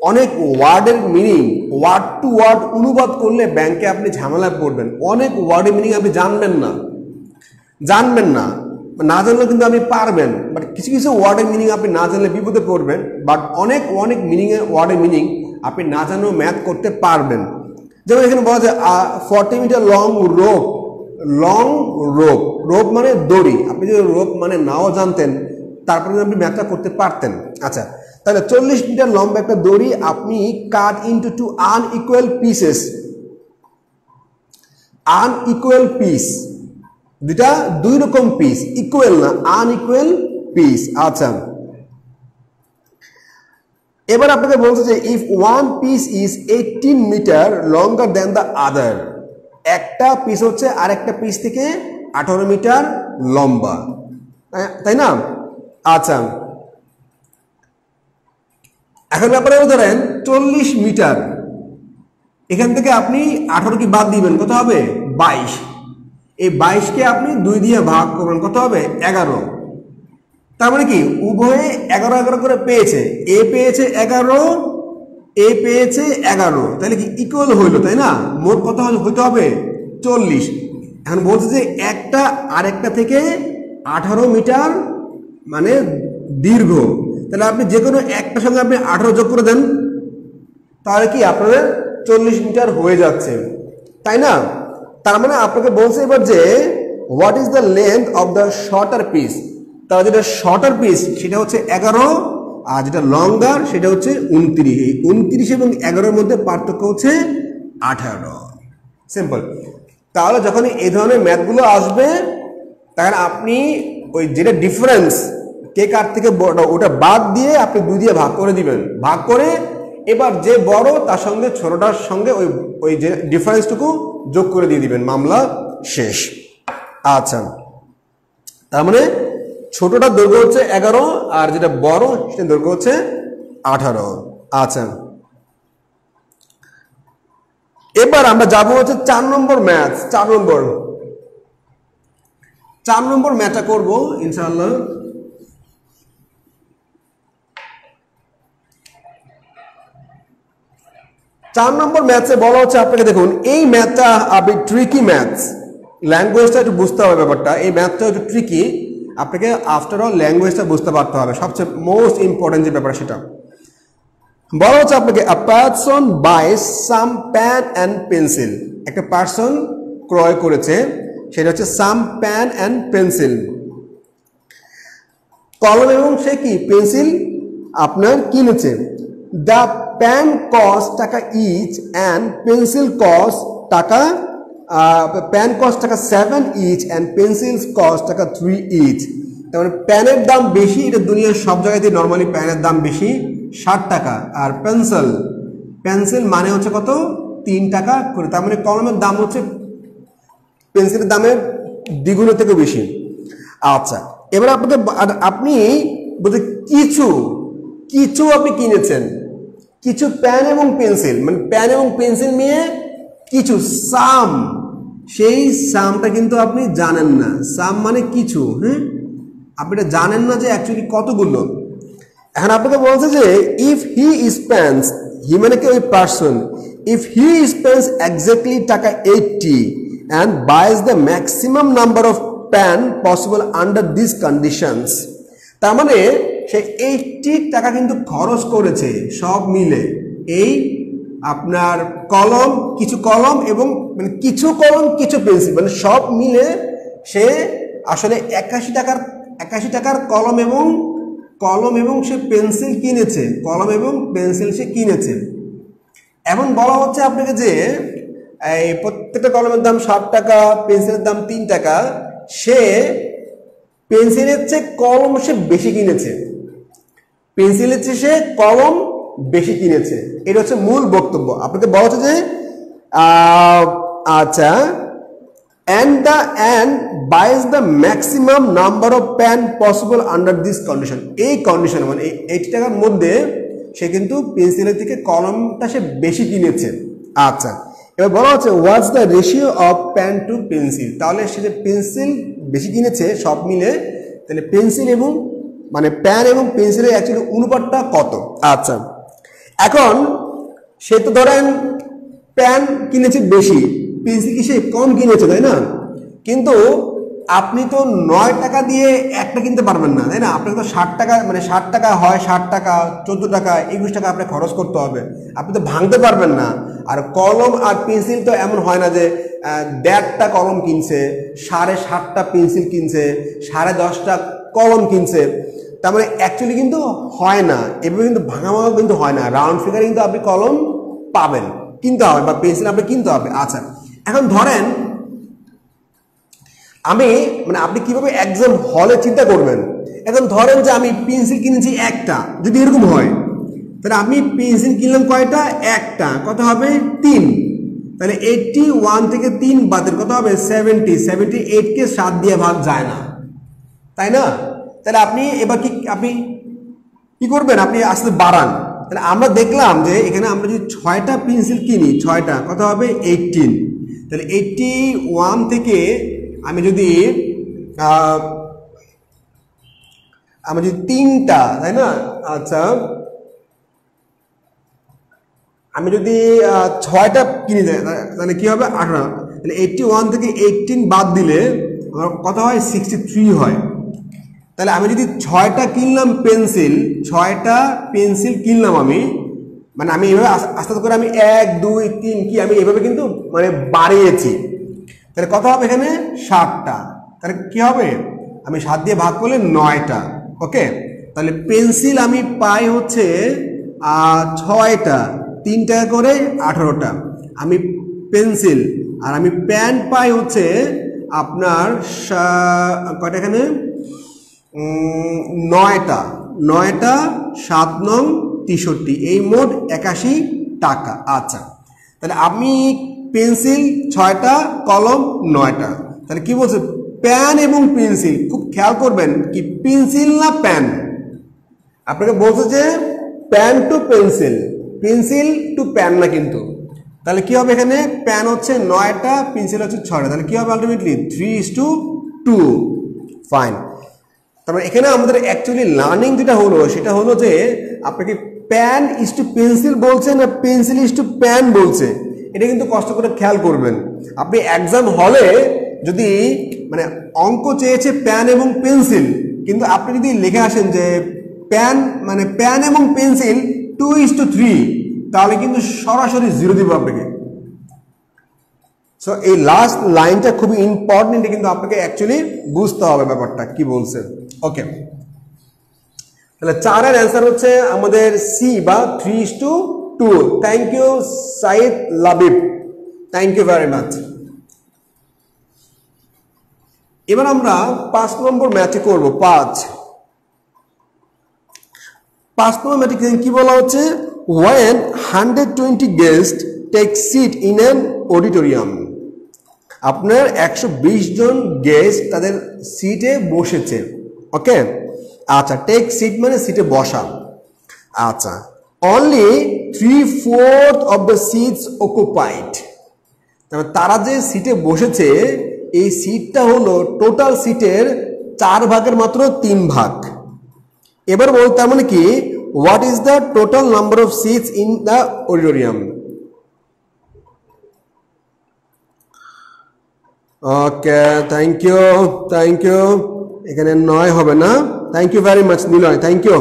অনেক ওয়ার্ডের মিনিং ওয়ার্ড টু ওয়ার্ড অনুবাদ করলে ব্যাংকে আপনি ঝামেলায় পড়বেন। অনেক ওয়ার্ডের মিনিং আপনি জানবেন না, না জানলেও কিন্তু আপনি পারবেন, বাট কিছু কিছু ওয়ার্ডের মিনিং আপনি না জানলে বিপদে পড়বেন। বাট অনেক ওয়ার্ডের মিনিং আপনি না জানলেও ম্যাথ করতে পারবেন। যেমন এখানে বলা যায় 40 মিটার লং রোপ মানে দড়ি। আপনি যদি রোপ মানে নাও জানতেন, তারপরে আপনি ম্যাথটা করতে পারতেন। আচ্ছা, তাহলে 40 মিটার লম্বা একটা দড়ি আপনি cut into two unequal pieces, unequal piece, দুটা দুই রকম পিস, ইকুয়াল না, আনইকুয়াল পিস। আচ্ছা, এবার আপনাকে বলছে যে if one piece is 18 metre longer than the other, একটা পিস হচ্ছে আরেকটা পিস থেকে 18 মিটার লম্বা, তাই না? আচ্ছা, এখন ব্যাপারে ধরেন 40 মিটার, এখান থেকে আপনি 18 কি বাদ দিবেন, কত হবে? 22। এই 22কে আপনি 2 দিয়ে ভাগ করবেন, কত হবে? 11। তার মানে কি উভয়ে 11 করে পেয়েছে, এ পেয়েছে 11, এ পেয়েছে 11, তাহলে কি ইকুয়াল হইলো, তাই না? মোট কত হইতে হবে? 40। এখন বলছে যে একটা আরেকটা থেকে 18 মিটার মানে দীর্ঘ, তাহলে আপনি যে কোনো একটার সঙ্গে আপনি 18 যোগ করে দেন, তাহলে কি আপনাদের 40 মিটার হয়ে যাচ্ছে, তাই না? তার মানে আপনাকে বলছে এবার যে what is the length of the shorter piece, তাহলে যেটা শর্টার পিস সেটা হচ্ছে 11, আর যেটা লঙ্গার সেটা হচ্ছে 29। এই 29 এবং 11-এর মধ্যে পার্থক্য হচ্ছে 18। সিম্পল। তাহলে যখন এই ধরনের ম্যাথগুলো আসবে তখন আপনি ওই যেটা ডিফারেন্স কে কার থেকে বড় ওটা বাদ দিয়ে আপনি 2 দিয়ে ভাগ করে দিবেন, ভাগ করে এবার যে বড় তার সঙ্গে ছোটটার সঙ্গে ওই ওই যে ডিফারেন্সটুকু যোগ করে দিয়ে দিবেন, মামলা শেষ। আচ্ছা, তার মানে ছোটটার দৈর্ঘ্য হচ্ছে 11 আর যেটা বড় সেটার দৈর্ঘ্য হচ্ছে 18। আচ্ছা, এবার আমরা যাবো হচ্ছে 4 নম্বর ম্যাথ। 4 নম্বর ম্যাথটা করবো ইনশাআল্লাহ। 4 নম্বর ম্যাথে বলা হচ্ছে আপনাকে, দেখুন এই ম্যাথটা আপনি ট্রিকি ম্যাথ, ল্যাঙ্গুয়েজটা একটু বুঝতে হবে ব্যাপারটা, এই ম্যাথটা একটু ট্রিকি, আপনাকে আফটার অল ল্যাঙ্গুয়েজটা বুঝতে পারতে হবে, সবচেয়ে মোস্ট ইম্পর্টেন্ট যে ব্যাপার সেটা বলা হচ্ছে আপনাকে। A person buys some pen and pencil, একটা পারসন ক্রয় করেছে, সেটা হচ্ছে সাম প্যান অ্যান্ড পেন্সিল, কলম এবং সে কি পেন্সিল আপনার কিনেছে। দ্য প্যান কস্ট টাকা ইচ অ্যান্ড পেন্সিল কস্ট টাকা, প্যান কস্ট টাকা 7 ইচ অ্যান্ড পেন্সিল কস্ট টাকা 3 ইচ। তার মানে প্যানের দাম বেশি, এটা দুনিয়ার সব জায়গাতেই নর্মালি প্যানের দাম বেশি 60 টাকা, আর পেন্সিল মানে হচ্ছে কত 3 টাকা করে, তার মানে কলমের দাম হচ্ছে পেন্সিলের দামের দ্বিগুণের থেকে বেশি। আচ্ছা, এবার আপনাকে আপনি বলতে কিছু আপনি কিনেছেন, কিছু পেন এবং পেন্সিল, মানে পেন এবং পেন্সিল নিয়ে কিছু সাম, সেই সামটা কিন্তু আপনি জানেন না, সাম মানে কিছু, হ্যাঁ আপনি এটা জানেন না যে অ্যাকচুয়ালি কতগুলো। এখন আপনাকে বলছে যে ইফ হি স্পেন্ডস, হি মানে কি ওই person, if he spends exactly টাকা 80 and buys the maximum number of pen possible under these conditions, তার মানে সে 80 টাকা কিন্তু খরচ করেছে সব মিলে, এই আপনার কলম, কিছু কলম এবং মানে কিছু কলম কিছু পেন্সিল, মানে সব মিলে সে আসলে 81 টাকার কলম এবং সে পেন্সিল কিনেছে, কলম এবং পেন্সিল সে কিনেছে। এখন বলা হচ্ছে আপনাকে যে এই প্রত্যেকটা কলমের দাম 60 টাকা, পেন্সিলের দাম 3 টাকা, সে পেন্সিলের চেয়ে কলম সে বেশি কিনেছে, পেন্সিলের চেয়ে সে কলম বেশি কিনেছে, এটা হচ্ছে মূল বক্তব্য। আপনাকে বলা হচ্ছে যে আচ্ছা, and buys the maximum number of pen possible under this condition, এই কন্ডিশন মানে 80 টাকার মধ্যে সে কিন্তু পেন্সিলের থেকে কলমটা সে বেশি কিনেছে। আচ্ছা, এবার বলা হচ্ছে what's the ratio of pen to pencil, তাহলে সে যে পেন্সিল বেশি কিনেছে সব মিলে, তাহলে পেন্সিল এবং মানে পেন এবং পেন্সিলের অ্যাকচুয়ালি অনুপাতটা কত। আচ্ছা, এখন সে তো ধরেন পেন কিনেছে বেশি, পেন্সিল কি সে কম কিনেছে, তাই না? কিন্তু আপনি তো 9 টাকা দিয়ে একটা কিনতে পারবেন না, তাই না? আপনাকে তো 60 টাকা, মানে 60 টাকা হয় 60 টাকা, 14 টাকা, 21 টাকা আপনাকে খরচ করতে হবে, আপনি তো ভাঙতে পারবেন না। আর কলম আর পেন্সিল তো এমন হয় না যে 1.5টা কলম কিনছে, 7.5টা পেন্সিল কিনছে, 10.5টা কলম কিনছে, তার মানে অ্যাকচুয়ালি কিন্তু হয় না, এভাবে কিন্তু ভাঙা কিন্তু হয় না, রাউন্ড ফিগারে কিন্তু আপনি কলম পাবেন, কিনতে হবে, বা পেন্সিল আপনি কিনতে হবে। আচ্ছা, এখন ধরেন আমি মানে আপনি কিভাবে এক্সাম হলে চিন্তা করবেন, এখন ধরেন যে আমি পেন্সিল কিনেছি একটা, যদি এরকম হয় তাহলে আমি পেন্সিল কিনলাম কয়টা, একটা, কত হবে 3, তাহলে 81 থেকে 3 বাদের কত হবে 70, 78 কে 7 দিয়ে ভাগ যায় না, তাই না? তাহলে আপনি এবার আপনি কি করবেন, আপনি আস্তে বাড়ান। তাহলে আমরা দেখলাম যে এখানে আমরা যদি 6টা পেন্সিল কিনি, 6টা কত হবে 18, তাহলে 81 থেকে আমি যদি 3টা, তাই না? আচ্ছা, আমি যদি 6টা কিনি তাহলে কি হবে 18, তাহলে 81 থেকে 18 বাদ দিলে আমার কত হয় 63 হয়। তাহলে আমি যদি 6টা কিনলাম পেন্সিল, 6টা পেন্সিল কিনলাম আমি, মানে আমি এইভাবে আস্তে আস্তে করে আমি 1 2 3 কি আমি এইভাবে কিন্তু মানে বাড়িয়েছি, তাহলে কত হবে এখানে 7টা, তাহলে কি হবে আমি 7 দিয়ে ভাগ করলে 9টা। ওকে, তাহলে পেন্সিল আমি পাই হচ্ছে 6টা, 3 টাকা করে 18টা আমি পেন্সিল, আর আমি পেন পাই হচ্ছে আপনার কয়টা এখানে 9টা, 9টা 7 নং 63, এই মোট 81 টাকা। আচ্ছা, তাহলে আমি পেন্সিল 6টা, কলম 9টা, তাহলে কি বলছে পেন এবং পেন্সিল, খুব খেয়াল করবেন কি পেন্সিল না পেন, আপনাকে বলছে যে pen to pencil, pencil to pen না কিন্তু। তাহলে কি হবে এখানে পেন হচ্ছে 9টা, পেন্সিল হচ্ছে 6টা, তাহলে কি হবে আলটিমেটলি 3:2। ফাইন। তারপরে এখানে আমাদের অ্যাকচুয়ালি লার্নিং যেটা হলো সেটা হলো যে আপনাকে পেন ইজ টু পেন্সিল বলছে না পেন্সিল ইজ টু পেন বলছে, এটা কিন্তু কষ্ট করে খেয়াল করবেন। আপনি এক্সাম হলে যদি মানে অঙ্ক চেয়েছে পেন এবং পেন্সিল, কিন্তু আপনি যদি লিখে আসেন যে পেন মানে পেন এবং পেন্সিল 2:3, তাহলে কিন্তু সরাসরি 0 দিব আপনাকে। সো এই লাস্ট লাইনটা খুবই ইম্পর্টেন্ট, কিন্তু আপনাকে অ্যাকচুয়ালি বুঝতে হবে ব্যাপারটা কি বলছে। ওকে, তাহলে 4 এর অ্যান্সার হচ্ছে আমাদের সি বা 3:2। Thank you Saeed Labib, thank you very much. এবার আমরা 5 নম্বর ম্যাথে করব। 5 নম্বর ম্যাথে কি বলা হচ্ছে, when 120 guests take seat in an auditorium, আপনার 120 জন গেস্ট তাদের সিটে বসেছে। ওকে, আচ্ছা, টেক সিট মানে সিটে বসা। আচ্ছা, only 3/4 of the seats occupied, তারা যে সিটে বসেছে এই সিটটা হলো টোটাল সিটের 4 ভাগের মাত্র 3 ভাগ। এবার বল তার মানে কি, what is the total number of seats in the auditorium. Okay, thank you. এখানে 9 হবে না, thank you very much Niloy, thank you.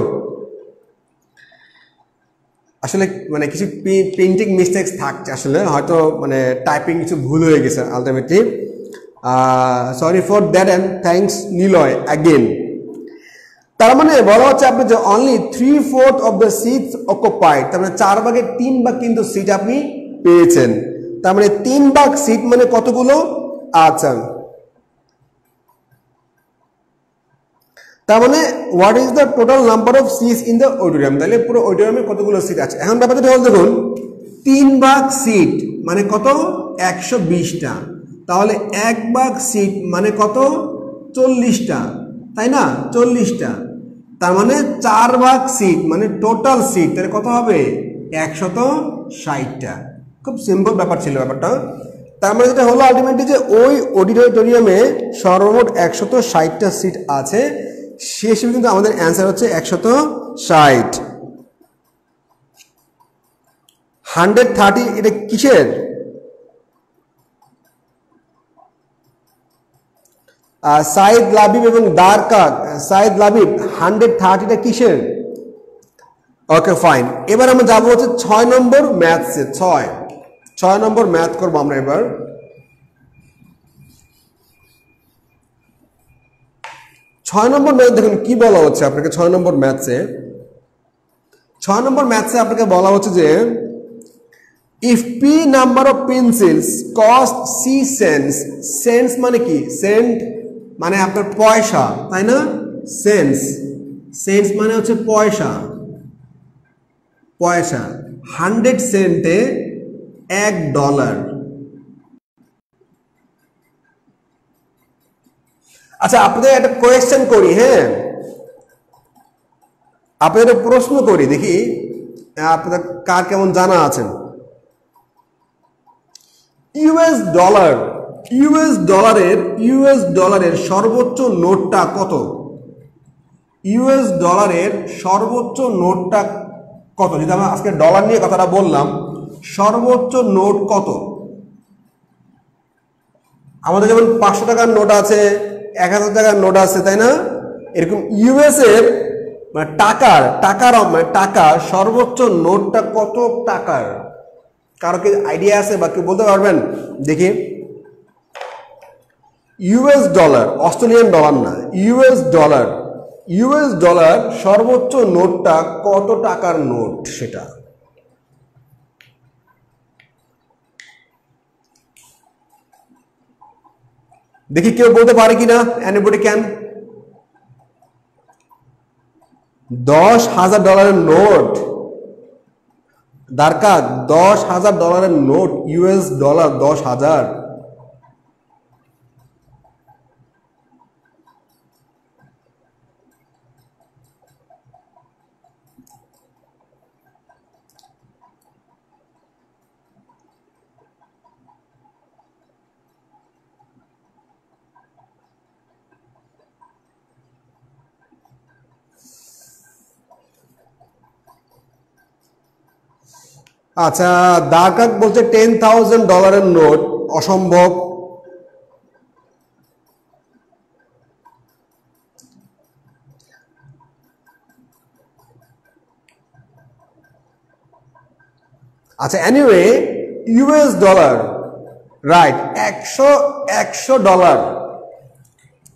আসলে মানে কিছু প্রিন্টিং মিস্টেক্স থাকছে, আসলে হয়তো মানে টাইপিং কিছু ভুল হয়ে গেছে ultimately, sorry for that and thanks Niloy again. তার মানে বলা হচ্ছে আপনি যে only 3/4 of the seats occupied, তার মানে 4 ভাগের 3 ভাগ কিন্তু সিট আপনি পেয়েছেন। তার মানে 3 ভাগ সিট মানে কতগুলো, আচ্ছা, তার মানে what is the total number of seats in the auditorium, তাহলে পুরো অডিটোরিয়ামে কতগুলো সিট আছে। এখন ব্যাপারটা হল দেখুন 3 ভাগ সিট মানে কত 120টা, তাহলে 1 ভাগ সিট মানে কত 40টা, তাই না 40টা, তার মানে 4 ভাগ সিট মানে টোটাল সিট তাহলে কত হবে 160টা। খুব সিম্পল ব্যাপার ছিল ব্যাপারটা। তার মানে যেটা হলো আলটিমেটলি যে ওই অডিটোরিয়ামে সর্বমোট 160টা সিট আছে, সে হিসেবে কিন্তু আমাদের অ্যান্সার হচ্ছে 160। 130 এটা কিসের, সাইদ লাবিব এবং দারকাক, সাইদ লাবিব 130টা কিসের। ওকে ফাইন, এবার আমরা যাবো হচ্ছে 6 নম্বর ম্যাথসে। 6 নম্বর ম্যাথ করবো আমরা এবার। 6 নম্বর ম্যাথ দেখুন কি বলা হচ্ছে আপনাকে। 6 নম্বর ম্যাথসে আপনাকে বলা হচ্ছে যে if P number of pencils cost C cents, cents মানে কি, সেন্ট মানে আপনার পয়সা, তাই না? সেন্টস মানে হচ্ছে পয়সা, 100 সেন্টে $1। আচ্ছা আপনাদের একটা কোয়েশ্চেন করি, হ্যাঁ আপনাদের একটা প্রশ্ন করি, দেখি আপনাদের কার কেমন জানা আছেন। ইউএস ডলারের সর্বোচ্চ নোটটা কত? ইউএস ডলারের সর্বোচ্চ নোটটা কত? যদি আমরা আজকে ডলার নিয়ে কথাটা বললাম, সর্বোচ্চ নোট কত? আমাদের যেমন 500 টাকার নোট আছে, 1000 টাকার নোট আছে, তাই না? এরকম ইউএস এর মানে টাকার সর্বোচ্চ নোটটা কত টাকার? কারো কি আইডিয়া আছে বা কেউ বলতে পারবেন? দেখি। ইউএস ডলার, অস্ট্রেলিয়ান ডলার না, ইউএস ডলার সর্বোচ্চ নোটটা কত টাকার নোট সেটা? দেখি কেউ বলতে পারে কিনা? Anybody can? $10,000 নোট দরকার, $10,000 নোট, ইউএস ডলার 10,000। আচ্ছা দারকাক বলছে $10,000 নোট, অসম্ভব। আচ্ছা এনিওয়ে ইউএস ডলার, রাইট, $100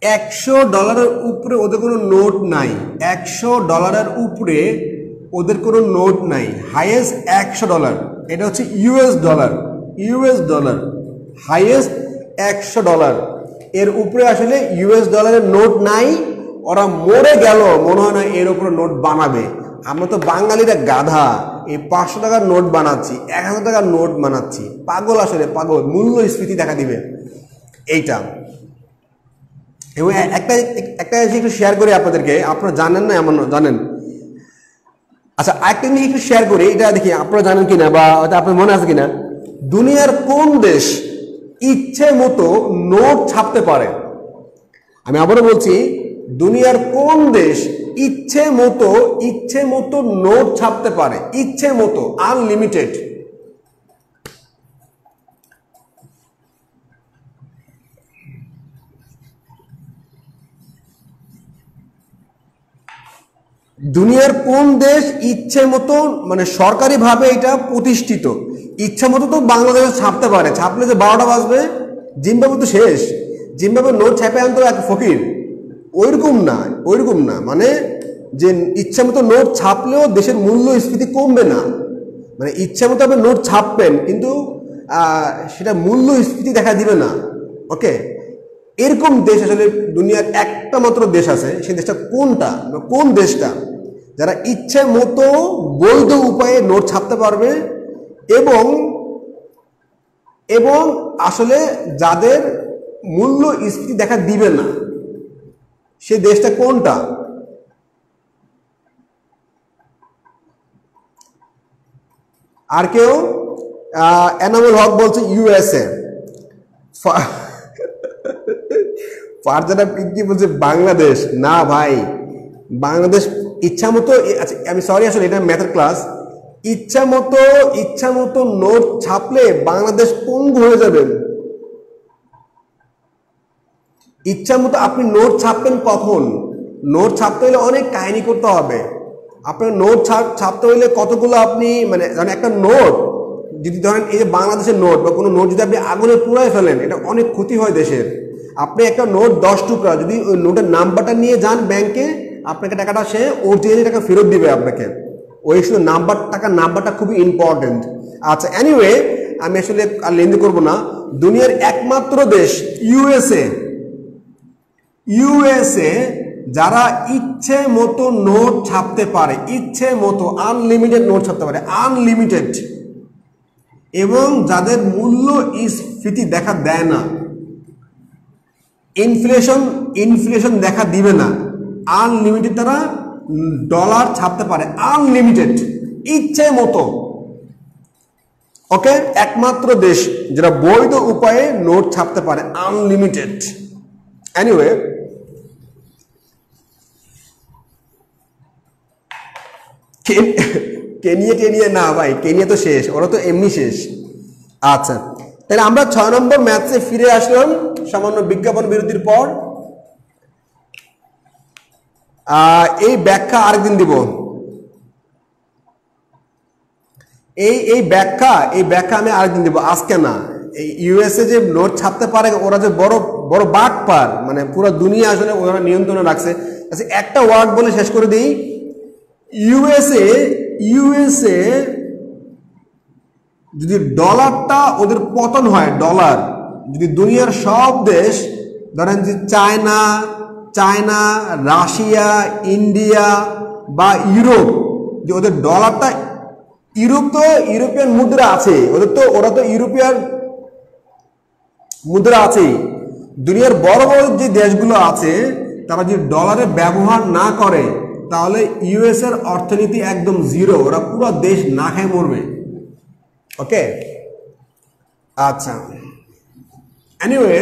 $100 উপরে ওদের কোনো নোট নাই, $100 উপরে ওদের কোনো নোট নাই, হাইয়েস্ট $100। এটা হচ্ছে ইউএস ডলার হাইয়েস্ট $100। এর উপরে আসলে ইউএস ডলারের নোট নাই। ওরা মরে গেল মনে হয় না এর উপরে নোট বানাবে। আমরা তো বাঙালিরা গাধা, এই 500 টাকার নোট বানাচ্ছি, 1000 টাকার নোট বানাচ্ছি, পাগল, আসলে পাগল, মূল্যস্ফীতি দেখা দিবে এইটা। এবং একটা জিনিস একটু শেয়ার করি আপনাদেরকে, আপনারা জানেন না এমন জানেন। আচ্ছা একটা জিনিস একটু শেয়ার করি, এটা দেখি আপনারা জানেন কিনা বা আপনার মনে আছে কিনা। দুনিয়ার কোন দেশ ইচ্ছে মতো নোট ছাপতে পারে? আমি আবারও বলছি, দুনিয়ার কোন দেশ ইচ্ছে মতো নোট ছাপতে পারে? ইচ্ছে মতো, আনলিমিটেড। দুনিয়ার কোন দেশ ইচ্ছে মতো, মানে সরকারিভাবে এটা প্রতিষ্ঠিত, ইচ্ছা মতো তো বাংলাদেশে ছাপতে পারে, ছাপলে যে 12টা বাজবে, জিম্বাবু তো শেষ, জিম্বাবুর নোট ছাপে আনতো এক ফকির। ওইরকম না, মানে যে ইচ্ছা মতো নোট ছাপলেও দেশের মূল্যস্ফীতি কমবে না, মানে ইচ্ছা মতো আপনি নোট ছাপবেন কিন্তু সেটা মূল্যস্ফীতি দেখা দিবে না। ওকে, এরকম দেশ আসলে দুনিয়ার একটা মাত্র দেশ আছে। সেই দেশটা কোনটা, কোন দেশটা যারা ইচ্ছে মতো বৈধ উপায়ে নোট ছাপতে পারবে এবং আসলে যাদের মূল্যস্ফীতি দেখা দিবে না, সে দেশটা কোনটা? আর কেউ? এনামুল হক বলছে ইউএসএ। ফারজানা পিঙ্কি বলছে বাংলাদেশ। না ভাই, বাংলাদেশ ইচ্ছা মতো, আমি সরি আসলে এটা ম্যাথের ক্লাস, ইচ্ছা মতো নোট ছাপলে বাংলাদেশ পঙ্গু হয়ে যাবেন। ইচ্ছা মতো আপনি নোট ছাপবেন কখন? নোট ছাপতে হলে অনেক কাহিনী করতে হবে। আপনার নোট ছাপতে হলে কতগুলো আপনি, মানে একটা নোট যদি ধরেন এই যে বাংলাদেশের নোট বা কোনো নোট যদি আপনি আগুনে পুড়ায় ফেলেন, এটা অনেক ক্ষতি হয় দেশের। আপনি একটা নোট 10 টুকরা যদি ওই নোটের নাম্বারটা নিয়ে যান ব্যাংকে, আপনাকে টাকাটা সে অরিজিনালি টাকা ফেরত দিবে আপনাকে। ওই শুধু নাম্বারটা খুবই ইম্পর্টেন্ট। আচ্ছা, এনিওয়ে আমি আসলে আর লেন্দি করব না। দুনিয়ার একমাত্র দেশ ইউএসএ যারা ইচ্ছে মতো নোট ছাপতে পারে, ইচ্ছে মতো আনলিমিটেড নোট ছাপতে পারে, আনলিমিটেড, এবং যাদের মূল্যস্ফীতি দেখা দেয় না, ইনফ্লেশন দেখা দিবে না, আনলিমিটেড তারা ডলার ছাপতে পারে, আনলিমিটেড, ইচ্ছে মতো। ওকে, একমাত্র দেশ যারা বৈধ উপায়ে নোট ছাপতে পারে, আনলিমিটেড। এনিওয়ে, কেনিয়া না ভাই, কেনিয়া তো শেষ, ওরা তো এমনি শেষ। আচ্ছা, তাহলে আমরা 6 নম্বর ম্যাথসে ফিরে আসলাম সামান্য বিজ্ঞাপন বিরতির পর। এই ব্যাখ্যা আরেকদিন দিব। এই ব্যাখ্যা আমি আরেকদিন দিব, আজকে না। এই ইউএসএ যে নোট ছাপতে পারে, ওরা যে বড় বড় বাটপার, মানে পুরো দুনিয়া আসলে ওরা নিয়ন্ত্রণে রাখছে। আচ্ছা, একটা ওয়ার্ড বলে শেষ করে দিই। ইউএসএ যদি ডলারটা ওদের পতন হয়, ডলার যদি দুনিয়ার সব দেশ, ধরেন যে চায়না, রাশিয়া, ইন্ডিয়া বা ইউরোপ, যে ওদের ডলারটা, ইউরোপিয়ান মুদ্রা আছে, ওরা তো ইউরোপিয়ান মুদ্রা আছে। দুনিয়ার বড় বড় যে দেশগুলো আছে, তারা যদি ডলারের ব্যবহার না করে, তাহলে ইউএস এর অর্থনীতি একদম জিরো, ওরা পুরো দেশ না খেয়ে মরবে। ওকে, আচ্ছা, এনিওয়ে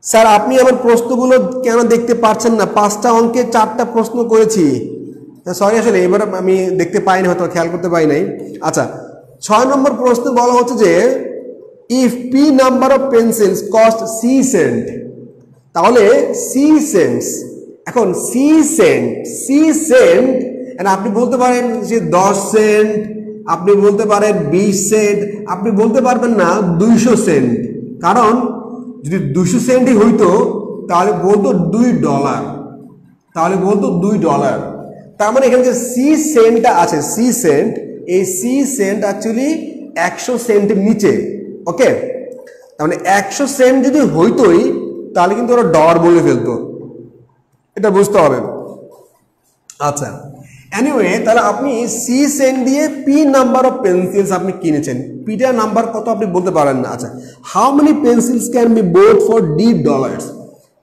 স্যার আপনি আমার প্রশ্নগুলো কেন দেখতে পাচ্ছেন না? 5টা অঙ্কে 4টা প্রশ্ন করেছি। সরি, আসলে এবার আমি দেখতে পাইনি, হয়তো খেয়াল করতে পাই নাই। আচ্ছা, 6 নম্বর প্রশ্ন বলা হচ্ছে যে if P number of pencils cost C cent, তাহলে সি সেন্টস, এখন সি সেন্ট, আপনি বলতে পারেন যে 10 সেন্ট, আপনি বলতে পারেন 20 সেন্ট, আপনি বলতে পারবেন না 200 সেন্ট। কারণ যদি 200 সেন্টই হইতো তাহলে বলতো $2, তার মানে এখানে যে সি সেন্টটা আছে, সি সেন্ট, এই সি সেন্ট অ্যাকচুয়ালি 100 সেন্টের নিচে। ওকে, তার মানে 100 সেন্ট যদি হইতোই তাহলে কিন্তু ওরা ডলার বলে ফেলতো, এটা বুঝতে হবে। আচ্ছা, এনিওয়ে, তাহলে আপনি সি সেন্ট দিয়ে পি নাম্বার অফ পেন্সিলস আপনি কিনেছেন, পিটা নাম্বার কত আপনি বলতে পারেন না। আচ্ছা, how many pencils can be boat for $D?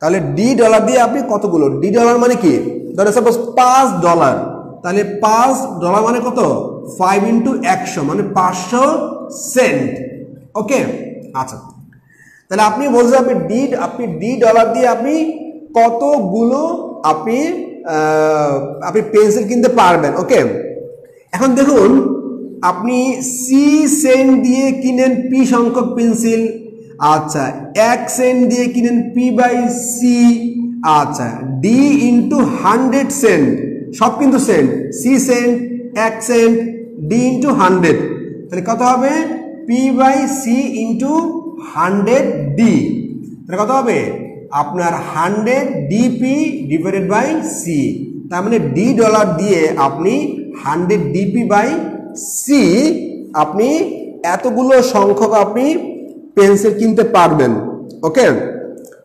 তাহলে $D দিয়ে আপনি কতগুলো, $D মানে কি, ধরেন সাপোজ $5, তাহলে $5 মানে কত, 5 × 100 মানে 500 সেন্ট। ওকে, আচ্ছা, তাহলে আপনি বলছেন আপনি $D দিয়ে আপনি কতগুলো আপনি পেন্সিল কিনতে পারবেন। ওকে, এখন দেখুন, আপনি সি সেন্ট দিয়ে কিনেন পি সংখ্যক পেন্সিল, আচ্ছা 1 সেন্ট দিয়ে কিনেন P/C, আচ্ছা D × 100 সেন্ট, সব কিন্তু cent, C cent, 1 cent, D × 100, তাহলে কত হবে, P/C × 100D, তাহলে কত হবে আপনার 100 DP / C, তার মানে $D দিয়ে আপনি 100 DP/C আপনি এতগুলো সংখ্যক আপনি পেন্সিল কিনতে পারবেন। ওকে,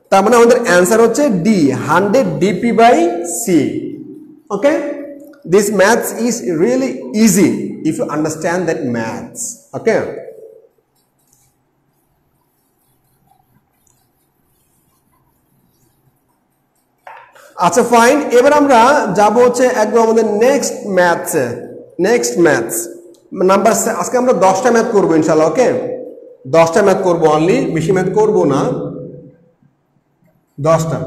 তার মানে আমাদের অ্যান্সার হচ্ছে D, 100 DP/C। Okay, this maths is really easy if you understand that maths. Okay, আচ্ছা ফাইন, এবার আমরা যাব হচ্ছে একদম আমাদের নেক্সট ম্যাথস নাম্বার। আজকে আমরা 10টা ম্যাথ করবো ইনশাআল্লাহ। ওকে, 10টা ম্যাথ করবো অনলি, বেশি ম্যাথ করবো না, 10টা।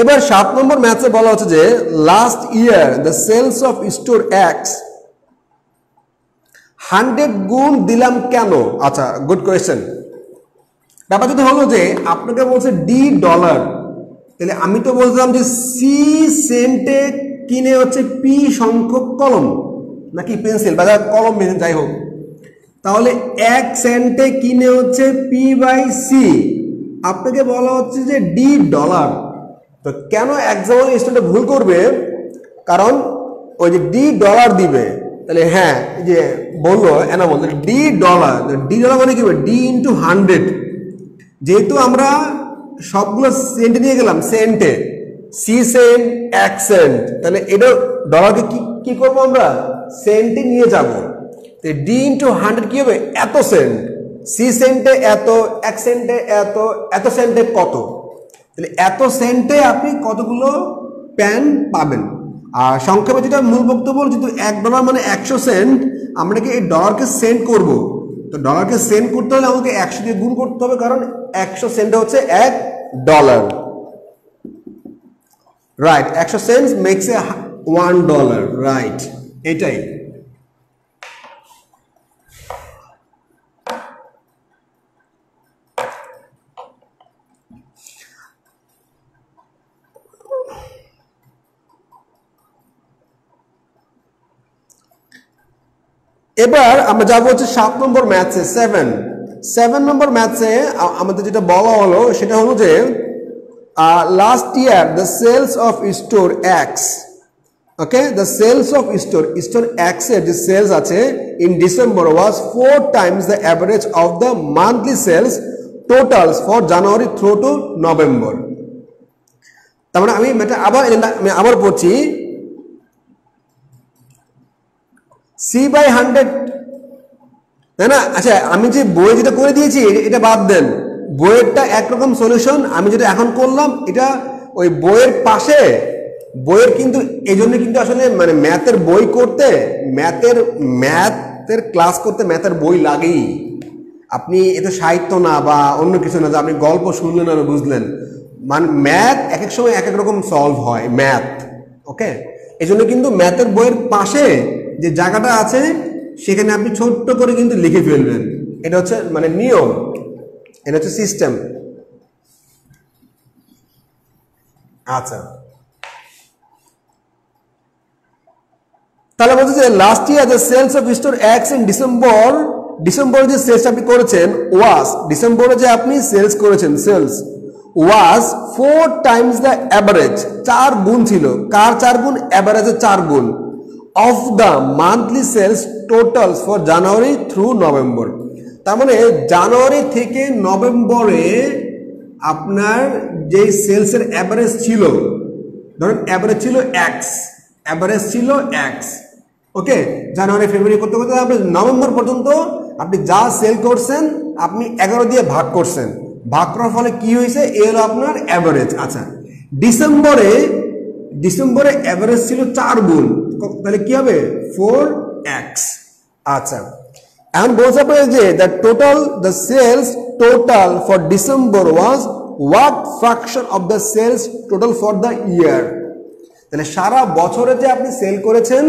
এবার 7 নম্বর ম্যাথসে বলা হচ্ছে যে last year the sales of store X 100 গুণ দিলাম কেন? আচ্ছা, গুড কোয়েশ্চেন। ব্যাপার যেটা হলো যে আপনাকে বলছে $D, তাহলে আমি তো বলছিলাম যে সি সেন্টে কিনে হচ্ছে পি সংখ্যক কলম নাকি পেন্সিল বা কলম, যাই হোক, তাহলে 1 সেন্টে কিনে হচ্ছে P/C, আপনাকে বলা হচ্ছে যে ডি ডলার। তো কেন এক্সাম্পল স্টুডেন্ট ভুল করবে, কারণ ওই যে ডি ডলার দিবে, তাহলে হ্যাঁ যে বললো এনা বলতো ডি ডলার মানে কি হবে, ডি ইন্টু 100, যেহেতু আমরা সবগুলো সেন্টে নিয়ে গেলাম, সেন্টে সি সেন্ট 1 সেন্ট, তাহলে এটা ডলারকে কি করবো আমরা, সেন্টে নিয়ে যাব। ডি ইন্টু 100 কি হবে, এত সেন্ট, সি সেন্টে এত, 1 সেন্টে এত, এত সেন্টে কত, তাহলে এত সেন্টে আপনি কতগুলো পেন পাবেন। আর সংক্ষেপে যেটা মূল বক্তব্য, যেহেতু $1 মানে 100 সেন্ট, আমরা কি এই ডলারকে সেন্ট করব, তো ডলারকে সেন্ট করতে হলে আমাকে 100 দিয়ে গুণ করতে হবে, কারণ 100 সেন্ট হচ্ছে $1, right. 100 cent makes a $1, right, এটাই। এবার আমরা যাবো হচ্ছে 7 নম্বর ম্যাথসে, 7 নম্বর ম্যাথসে আমাদের যেটা বলা হলো সেটা হলো যে last year the sales of store X, okay, the sales of store X এর যে সেলস আছে in December was 4 times the average of the monthly sales totals for January through to November. তার মানে আমি আবার পড়ছি, C/100, তাই না? আচ্ছা, আমি যে বই যেটা করে দিয়েছি এটা বাদ দেন, বইয়েরটা একরকম সলিউশন, আমি যেটা এখন করলাম এটা ওই বইয়ের পাশে, বইয়ের কিন্তু এই জন্য কিন্তু আসলে মানে ম্যাথের বই করতে, ম্যাথের ক্লাস করতে ম্যাথের বই লাগেই। আপনি এত সাহিত্য না বা অন্য কিছু না যে আপনি গল্প শুনলেন আর বুঝলেন, মানে ম্যাথ এক এক সময় এক এক রকম সলভ হয় ম্যাথ, ওকে। এই জন্য কিন্তু ম্যাথের বইয়ের পাশে যে জায়গাটা আছে সেখানে আপনি ছোট্ট করে কিন্তু লিখে ফেলবেন, এটা হচ্ছে মানে নিয়ম, এটা হচ্ছে সিস্টেম। আচ্ছা, তাহলে বলছে যে last year the sales of store X in December যে সেলস আপনি করেছেন ওয়াজ, ডিসেম্বরে যে আপনি সেলস করেছেন, sales was 4 times the average, 4 গুণ ছিল, কার 4 গুণ, অ্যাভারেজের 4 গুণ, of the monthly sales totals for January through November. তার মানে জানুয়ারি থেকে নভেম্বরে আপনার যে সেলসের অ্যাভারেজ ছিল, ধরেন অ্যাভারেজ ছিল এক্স, ওকে, জানুয়ারি ফেব্রুয়ারি করতে করতে আপনি নভেম্বর পর্যন্ত আপনি যা সেল করছেন আপনি 11 দিয়ে ভাগ করছেন, ভাগ করার ফলে কি হয়েছে, এ হলো আপনার অ্যাভারেজ। আচ্ছা, ডিসেম্বরে অ্যাভারেজ ছিল 4 গুণ, তাহলে কি হবে 4x। আচ্ছা, এখন বলছে যে the sales total for December was what fraction of the sales total for the year. তাহলে সারা বছরে যে আপনি সেল করেছেন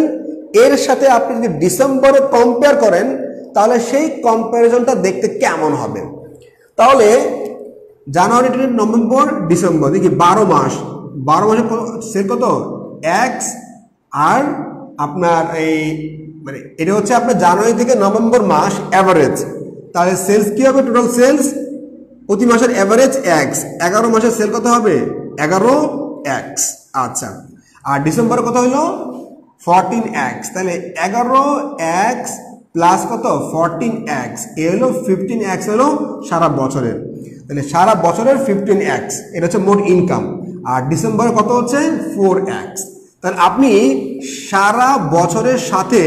এর সাথে আপনি যদি ডিসেম্বরে কম্পেয়ার করেন তাহলে সেই কম্প্যারিজনটা দেখতে কেমন হবে। তাহলে জানুয়ারি টু নভেম্বর ডিসেম্বর, দেখি 12 মাসে সেল কত, এক্স, আর আপনার এই মানে এটা হচ্ছে আপনার জানুয়ারি থেকে নভেম্বর মাস অ্যাভারেজ, তাহলে সেলস কি হবে, টোটাল সেলস প্রতি মাসের অ্যাভারেজ এক্স, 11 মাসের সেল কত হবে 11x। আচ্ছা, আর ডিসেম্বরে কত হলো 14x, তাহলে 11x প্লাস কত 14x, এ হলো 15x, হলো সারা বছরের, তাহলে সারা বছরের 15x, এটা হচ্ছে মোট ইনকাম। আর ডিসেম্বরে কত হচ্ছে 4x। তাহলে আপনি সারা বছরের সাথে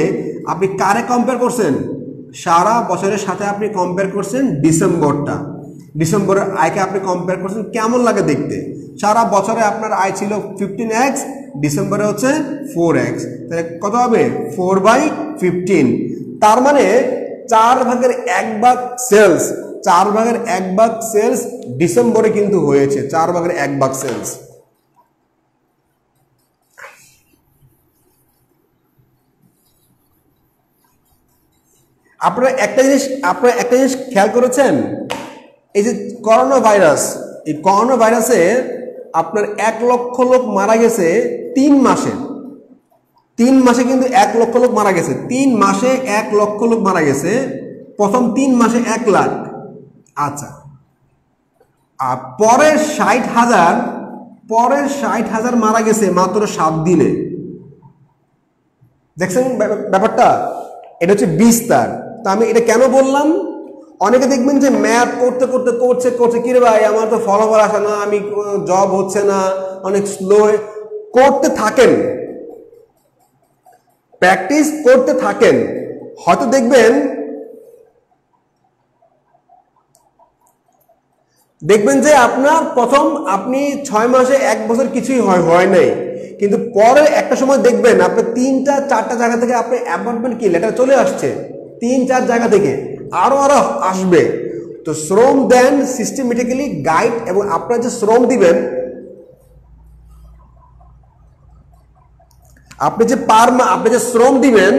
আপনি কারে কম্পেয়ার করছেন, সারা বছরের সাথে আপনি কম্পেয়ার করছেন ডিসেম্বরটা, ডিসেম্বরের আয়কে আপনি কম্পেয়ার করছেন, কেমন লাগে দেখতে। সারা বছরে আপনার আয় ছিল 15x, ডিসেম্বরে হচ্ছে 4x, তাহলে কত হবে 4/15। তার মানে 4/1 সেলস, 4/1 সেলস ডিসেম্বরে কিন্তু হয়েছে, 4/1 সেলস। আপনারা একটা জিনিস খেয়াল করেছেন, এই যে করোনা ভাইরাস, এই করোনা ভাইরাসে আপনার 1 লক্ষ লোক মারা গেছে 3 মাসে, 3 মাসে কিন্তু 1 লক্ষ লোক মারা গেছে, 3 মাসে 1 লক্ষ লোক মারা গেছে। প্রথম 3 মাসে 1 লাখ। আচ্ছা, আর পরের 60,000 মারা গেছে মাত্র 7 দিনে। দেখছেন ব্যাপারটা? এটা হচ্ছে বিস্তার। তো আমি এটা কেন বললাম? অনেকে দেখবেন যে ম্যাথ করতে করতে করছে কি রে ভাই আমার তো ফলাফল আসে না, আমি জব হচ্ছে না, অনেক স্লো। করতে থাকেন, প্র্যাকটিস করতে থাকেন, হয়তো দেখবেন যে আপনার প্রথম আপনি 6 মাসে 1 বছর কিছুই হয় নাই, কিন্তু পরে একটা সময় দেখবেন আপনার 3-4টা জায়গা থেকে আপনি অ্যাপয়েন্টমেন্ট কি লেটার চলে আসছে, 3-4 জায়গা থেকে আরো আসবে। তো শ্রম দেন সিস্টেমেটিক্যালি, গাইড, এবং আপনার যে শ্রম দিবেন, আপনি যে শ্রম দিবেন,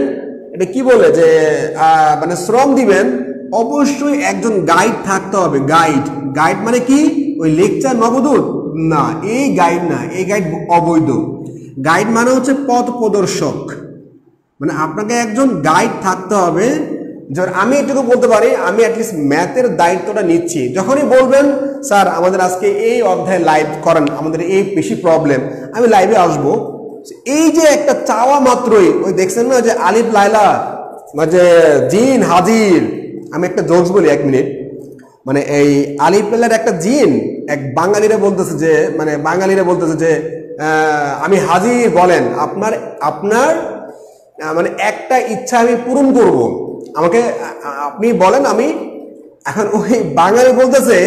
এটা কি বলে যে মানে শ্রম দিবেন, অবশ্যই একজন গাইড থাকতে হবে। গাইড মানে কি? ওই লেকচার নবদূত না, এই গাইড না, এই গাইড অবৈধ। গাইড মানে হচ্ছে পথ প্রদর্শক, মানে আপনাকে একজন গাইড থাকতে হবে। যেমন আমি এটুকু বলতে পারি, আমি অ্যাটলিস্ট ম্যাথের দায়িত্বটা নিচ্ছি। যখনই বলবেন স্যার আমাদের আজকে এই অধ্যায় লাইভ করেন, আমাদের এই বেশি প্রবলেম, আমি লাইভে আসবো। এই যে একটা চাওয়া মাত্রই, ওই দেখছেন না যে আলিফ লাইলা যে জিন হাজির। আমি একটা জোকস বলি 1 মিনিট। মানে এই আলিফ লাইলার একটা জিন এক বাঙালিরা বলতেছে যে আমি হাজির, বলেন আপনার মানে একটা ইচ্ছা আমি পূরণ করব, আমাকে আপনি বলেন। আমি এখন ওই বাঙালি বলতেছে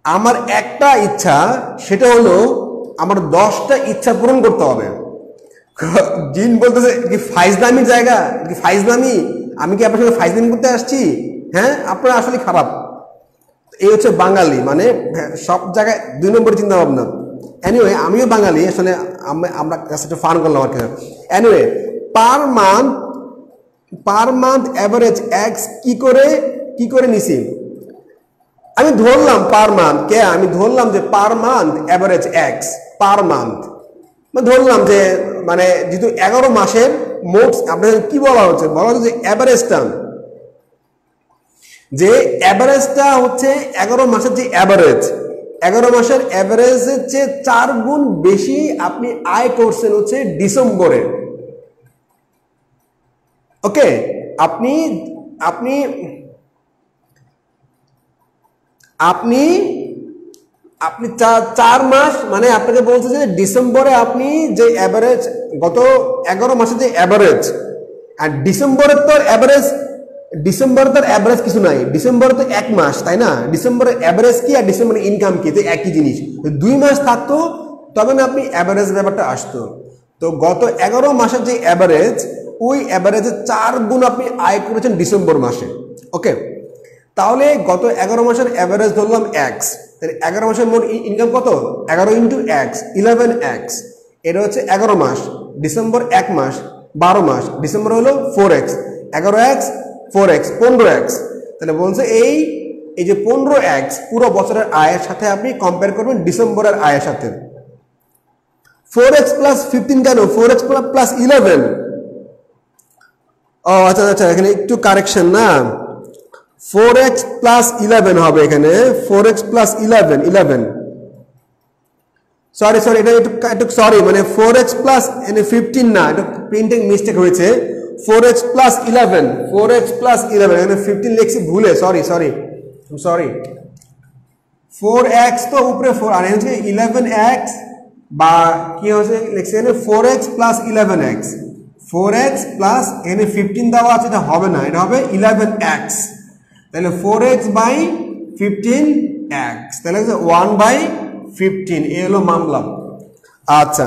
আমার একটা ইচ্ছা, সেটা হলো আমার 10টা ইচ্ছা পূরণ করতে হবে। জিন বলতেছে কি ফাইজলামির জায়গা, কি ফাইজলামি, আমি কি আপনার সঙ্গে ফাইজলামি করতে আসছি? হ্যাঁ, আপনারা আসলে খারাপ। এই হচ্ছে বাঙালি, মানে সব জায়গায় 2 নম্বর চিন্তা ভাবনা। এনিওয়ে, আমিও বাঙালি, আসলে আমরা একটু ফান করলাম আর কি। Anyway, per month average x কি করে নিছি? আমি ধরলাম পার মান্থ, আমি ধরলাম যে per month average x per month, ধরলাম যে মানে যেহেতু 11 মাসের মোট, আপনাদের কি বলা হচ্ছে যে অ্যাভারেজটা, হচ্ছে 11 মাসের যে অ্যাভারেজ, 11 মাসের অ্যাভারেজের চেয়ে 4 গুণ বেশি আপনি আয় করছেন হচ্ছে ডিসেম্বরে। ওকে, আপনি আপনি আপনি আপনি 4 মাস, মানে আপনাকে বলছে যে ডিসেম্বরে আপনি যে অ্যাভারেজ, গত 11 মাসে যে অ্যাভারেজ, আর ডিসেম্বরের তো অ্যাভারেজ কিছু নাই। ডিসেম্বরে তো 1 মাস, তাই না? ডিসেম্বরের অ্যাভারেজ কি আর ডিসেম্বরের ইনকাম কি, তো একই জিনিস। 2 মাস থাকতো, তবে না আপনি অ্যাভারেজ ব্যাপারটা আসতো। তো গত 11 মাসের যে অ্যাভারেজ, ওই অ্যাভারেজে 4 গুণ আপনি আয় করেছেন ডিসেম্বর মাসে। ওকে, তাহলে গত 11 মাসের অ্যাভারেজ ধরলাম এক্স, তাহলে 11 মাসের মোট ইনকাম কত? 11 ইন্টু এক্স, 11x। এটা হচ্ছে 11 মাস, ডিসেম্বর 1 মাস, 12 মাস, ডিসেম্বর হলো 4x, 11x 4x 15x। তাহলে বলছে এই যে 15x পুরো বছরের আয়ের সাথে আপনি কম্পেয়ার করবেন ডিসেম্বরের আয়ের সাথে। 4x প্লাস 15 কেন? 4x plus 11। ও আচ্ছা, এখানে একটু কারেকশন না, 4x প্লাস 11 হবে এখানে, 4x প্লাস 11। সরি, এটা একটু সরি, মানে 4x প্লাস 15 না, এটা প্রিন্টিং মিস্টেক হয়েছে। 4x প্লাস 11, এখানে 15 লিখছি ভুলে, সরি। 4x তো উপরে 4, আর হচ্ছে 11x, বা কি হচ্ছে লিখছি এখানে 4x plus 11x, 4x plus এখানে 15 দেওয়া আছে, এটা হবে না, এটা হবে 11x। তাহলে 4x বাই 15x, তাহলে 1/15, এ হলো মামলা। আচ্ছা,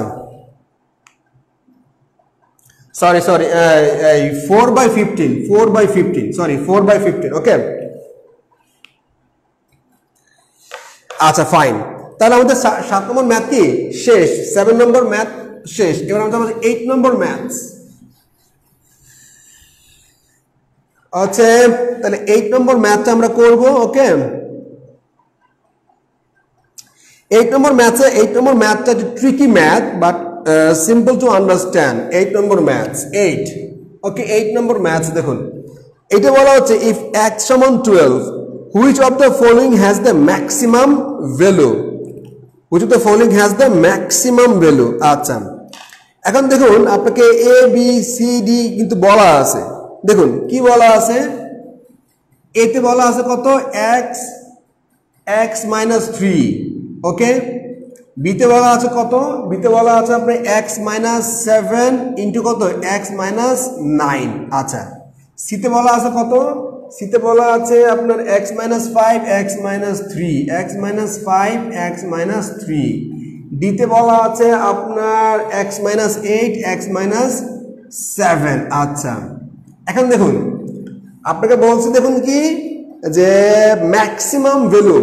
সরি 4/15, সরি 4/15। ওকে, আচ্ছা ফাইন। তাহলে আমাদের 7 নম্বর ম্যাথ কি শেষ, 7 নম্বর ম্যাথ শেষ। এবার আমাদের 8 নম্বর ম্যাথ আছে, তাহলে 8 নম্বর ম্যাথটা আমরা করব। ওকে, 8 নম্বর ম্যাথটা একটু tricky math, but simple to understand. 8 number maths, 8। Okay, 8 number maths দেখুন, এটা বলা হচ্ছে ইফ x সমান 12 which of the following has the maximum value, which of the following has the maximum value. আচ্ছা, এখন দেখুন আপনাকে এ বি সি ডি কিন্তু বলা আছে, দেখুন কি বলা আছে, এতে বলা আছে কত x মাইনাস 3, ওকে। বিতে বলা আছে কত, বিতে বলা আছে আপনার x মাইনাস 7 ইন্টু কত x মাইনাস 9। আচ্ছা, সিতে বলা আছে কত, সিতে বলা আছে আপনার x minus 5 x minus 3, x minus 5 x minus 3। ডিতে বলা আছে আপনার x মাইনাস 8 x মাইনাস 7। আচ্ছা, এখন দেখুন আপনাকে বলছি, দেখুন কি যে ম্যাক্সিমাম ভ্যালু,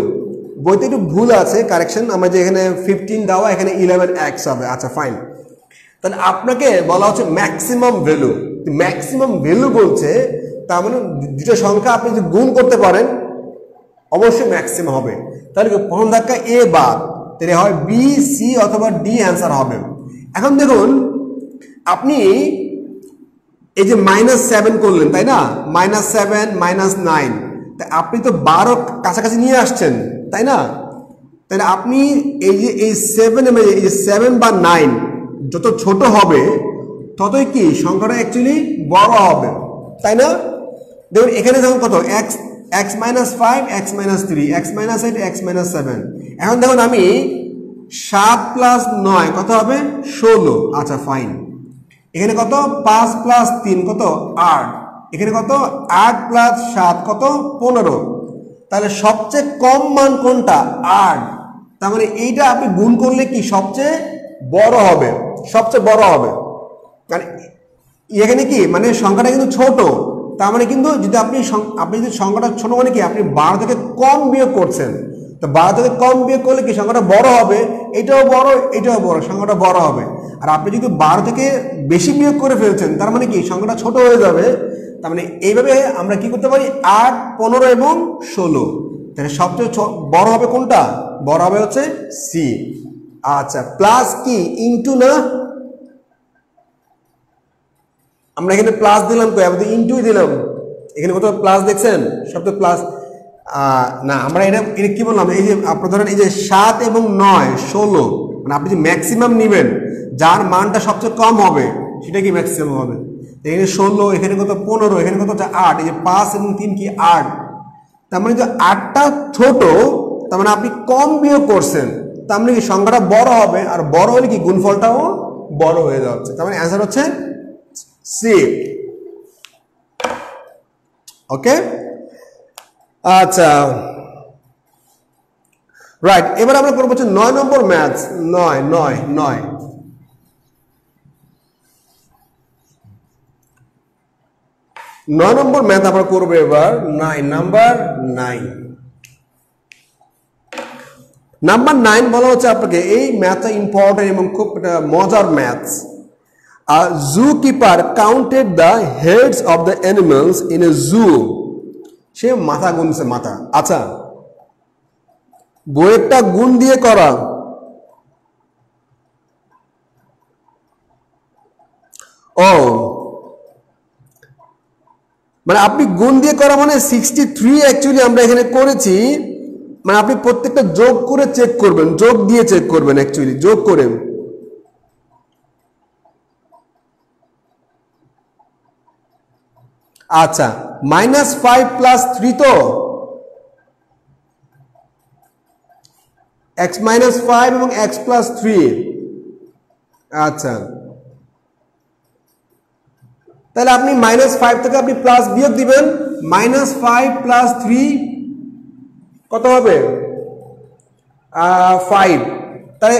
বইতে একটু ভুল আছে, কারেকশন, আমার যে এখানে 15 দেওয়া, এখানে 11x হবে। আচ্ছা ফাইন, তাহলে আপনাকে বলা হচ্ছে ম্যাক্সিমাম ভ্যালু, ম্যাক্সিমাম ভ্যালু বলছে, তার মানে দুটো সংখ্যা আপনি যদি গুণ করতে পারেন অবশ্যই ম্যাক্সিমাম হবে। তাহলে প্রথম ধাক্কা এ বাদ, তাহলে হয় বি সি অথবা ডি অ্যান্সার হবে। এখন দেখুন আপনি এই যে -7 করলেন, তাই না, -7 -9, তা আপনি তো 12 কাছাকাছি নিয়ে আসছেন, তাই না। তাহলে আপনি এই যে এই 7 বা 9 যত ছোট হবে ততই কি সংখ্যাটা অ্যাকচুয়ালি বড় হবে, তাই না। দেখুন এখানে দেখুন কত x minus 5 x minus 3 x minus 8 x minus 7। এখন দেখুন আমি 7 প্লাস 9 কত হবে 16। আচ্ছা ফাইন, এখানে কত 5 প্লাস 3 কত 8, এখানে কত 8 প্লাস 7 কত 15। তাহলে সবচেয়ে কম মান কোনটা 8, তার মানে এইটা আপনি গুণ করলে কি সবচেয়ে বড় হবে, সবচেয়ে বড় হবে। মানে এখানে কি মানে সংখ্যাটা কিন্তু ছোট, তার মানে কিন্তু যদি আপনি যদি সংখ্যাটা ছোট মানে কি আপনি 12 থেকে কম বিয়োগ করছেন, তো 12 থেকে কম বিয়োগ করলে কি সংখ্যাটা বড় হবে, এটাও বড় এটাও বড়, সংখ্যাটা বড় হবে। আর আপনি যদি 12 থেকে বেশি বিয়োগ করে ফেলছেন তার মানে কি সংখ্যাটা ছোট হয়ে যাবে। তার মানে এইভাবে আমরা কি করতে পারি 8 15 এবং 16, তাহলে সবচেয়ে বড় হবে কোনটা, বড় হবে হচ্ছে সি। আচ্ছা প্লাস কি ইনটু না, আমরা এখানে প্লাস দিলাম কই, আমরা তো ইনটুই দিলাম, এখানে কত প্লাস দেখছেন, সব তো প্লাস না। আমরা এটা কি বললাম, এই যে আপনার ধরেন এই যে 7 এবং 9 16, মানে আপনি যে ম্যাক্সিমাম নেবেন যার মানটা সবচেয়ে কম হবে সেটা কি ম্যাক্সিমাম হবে। এখানে 16, এখানে কত 15, এখানে কত 8, এই যে 5 এবং 3 কি 8, তার মানে যে 8টা ছোট, তার মানে আপনি কম বিয়োগ করছেন, তার মানে কি সংখ্যাটা বড় হবে, আর বড় হলে কি গুণফলটাও বড় হয়ে যাচ্ছে। তার মানে অ্যান্সার হচ্ছে সি। ওকে আচ্ছা রাইট, এবার আমরা করবো হচ্ছে 9 নম্বর ম্যাথস। 9 নম্বর ম্যাথ আমরা করবো এবার। 9 নাম্বার 9 বলা হচ্ছে আপনাকে, এই ম্যাথটা ইম্পর্টেন্ট এবং খুব মজার maths. A zookeeper counted the heads of the animals in a zoo. সে মাথা গুনছে, মাথা। আচ্ছা বইয়েরটা গুণ দিয়ে করা, ও মানে আপনি গুণ দিয়ে করা মানে 63 অ্যাকচুয়ালি আমরা এখানে করেছি, মানে আপনি প্রত্যেকটা যোগ করে চেক করবেন, যোগ দিয়ে চেক করবেন, অ্যাকচুয়ালি যোগ করে। আচ্ছা -5 প্লাস 3 তো x মাইনাস 5 এবং x প্লাস 3। আচ্ছা তাহলে আপনি -5 থেকে আপনি প্লাস বিয়োগ দিবেন, -5 প্লাস 3 কত হবে 5, তাহলে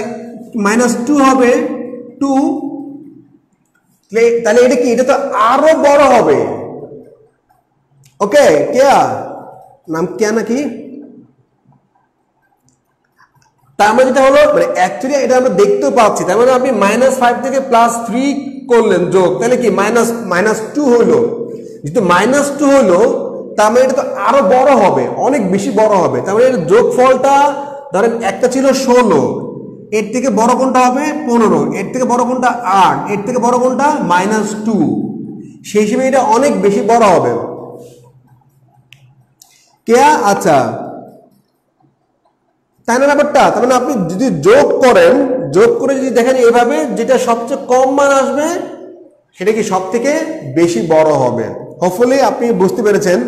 -2 হবে 2, তাহলে এটা কি, এটা তো আরো বড় হবে। ওকে কেয়া নাম কেয়া নাকি, তার মানে যেটা হলো মানে অ্যাকচুয়ালি এটা আমরা দেখতেও পাচ্ছি, তার মানে আপনি -5 থেকে +3 করলেন যোগ, তাহলে কি -2 হলো, যেহেতু -2 হলো তার মানে এটা তো আরো বড় হবে, অনেক বেশি বড় হবে। তার মানে এর যোগফলটা ধরেন একটা ছিল 16, এর থেকে বড় কোনটা হবে 15, এর থেকে বড় কোনটা 8, এর থেকে বড় কোনটা -2, সেই হিসেবে এটা অনেক বেশি বড় হবে। क्या আচ্ছা তাই না ব্যাপারটা। তার মানে আপনি যদি যোগ করেন, যোগ করে যদি দেখেন এইভাবে, যেটা সবচেয়ে কম মান আসবে সেটা কি সব থেকে বেশি বড় হবে। হোপফুলি আপনি বুঝতে পেরেছেন।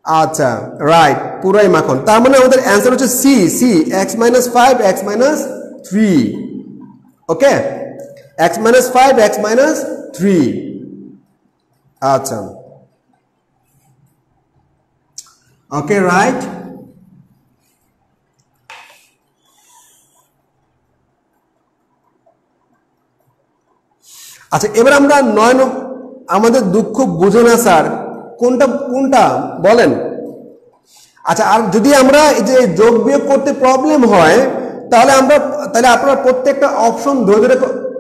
আচ্ছা রাইট, পুরাই মাখন। তার মানে আমাদের অ্যান্সার হচ্ছে সি, সি x - 5 x - 3। ওকে, x - 5 x - 3। আচ্ছা ওকে রাইট। আচ্ছা এবার আমরা 9 আমাদের দুঃখ বুঝে না স্যার, কোনটা কোনটা বলেন। আচ্ছা আর যদি আমরা এই যে যোগ বিয়োগ করতে প্রবলেম হয়, তাহলে আপনারা প্রত্যেকটা অপশন ধরে ধরে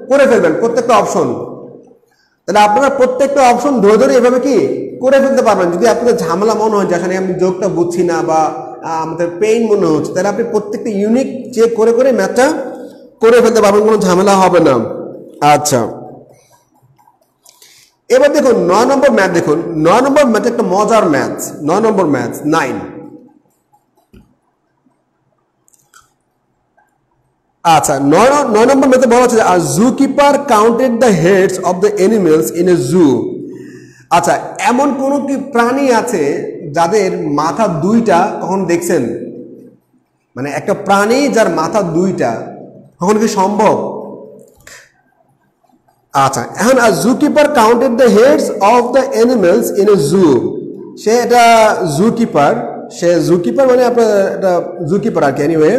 করে ফেলবেন, প্রত্যেকটা অপশন। তাহলে আপনারা প্রত্যেকটা অপশন ধরে ধরে এভাবে কি করে ফেলতে পারবেন। যদি আপনাদের ঝামেলা মনে হয় যে আসলে আমি যোগটা বুঝছি না বা আমাদের পেইন মনে হচ্ছে, তাহলে আপনি প্রত্যেকটা ইউনিক চেক করে করে ম্যাথটা করে ফেলতে পারবেন, কোনো ঝামেলা হবে না। আচ্ছা এবার দেখুন 9 নম্বর ম্যাথ, দেখুন 9 নম্বর ম্যাথ একটা মজার ম্যাথ। 9 নম্বর ম্যাথ 9। আচ্ছা 9 নম্বর ম্যাথে বলা হচ্ছে আর zookeeper counted the heads of the animals in a zoo. আচ্ছা এমন কোন কি প্রাণী আছে যাদের মাথা দুইটা, কখন দেখছেন? মানে একটা প্রাণী যার মাথা দুইটা, কখন কি সম্ভব? আচ্ছা এখন আর zookeeper counted the heads of the animals in a zoo. সে এটা জু কিপার, সে জু কিপার মানে আপনার এটা জু কিপার আর কি। এনিওয়ে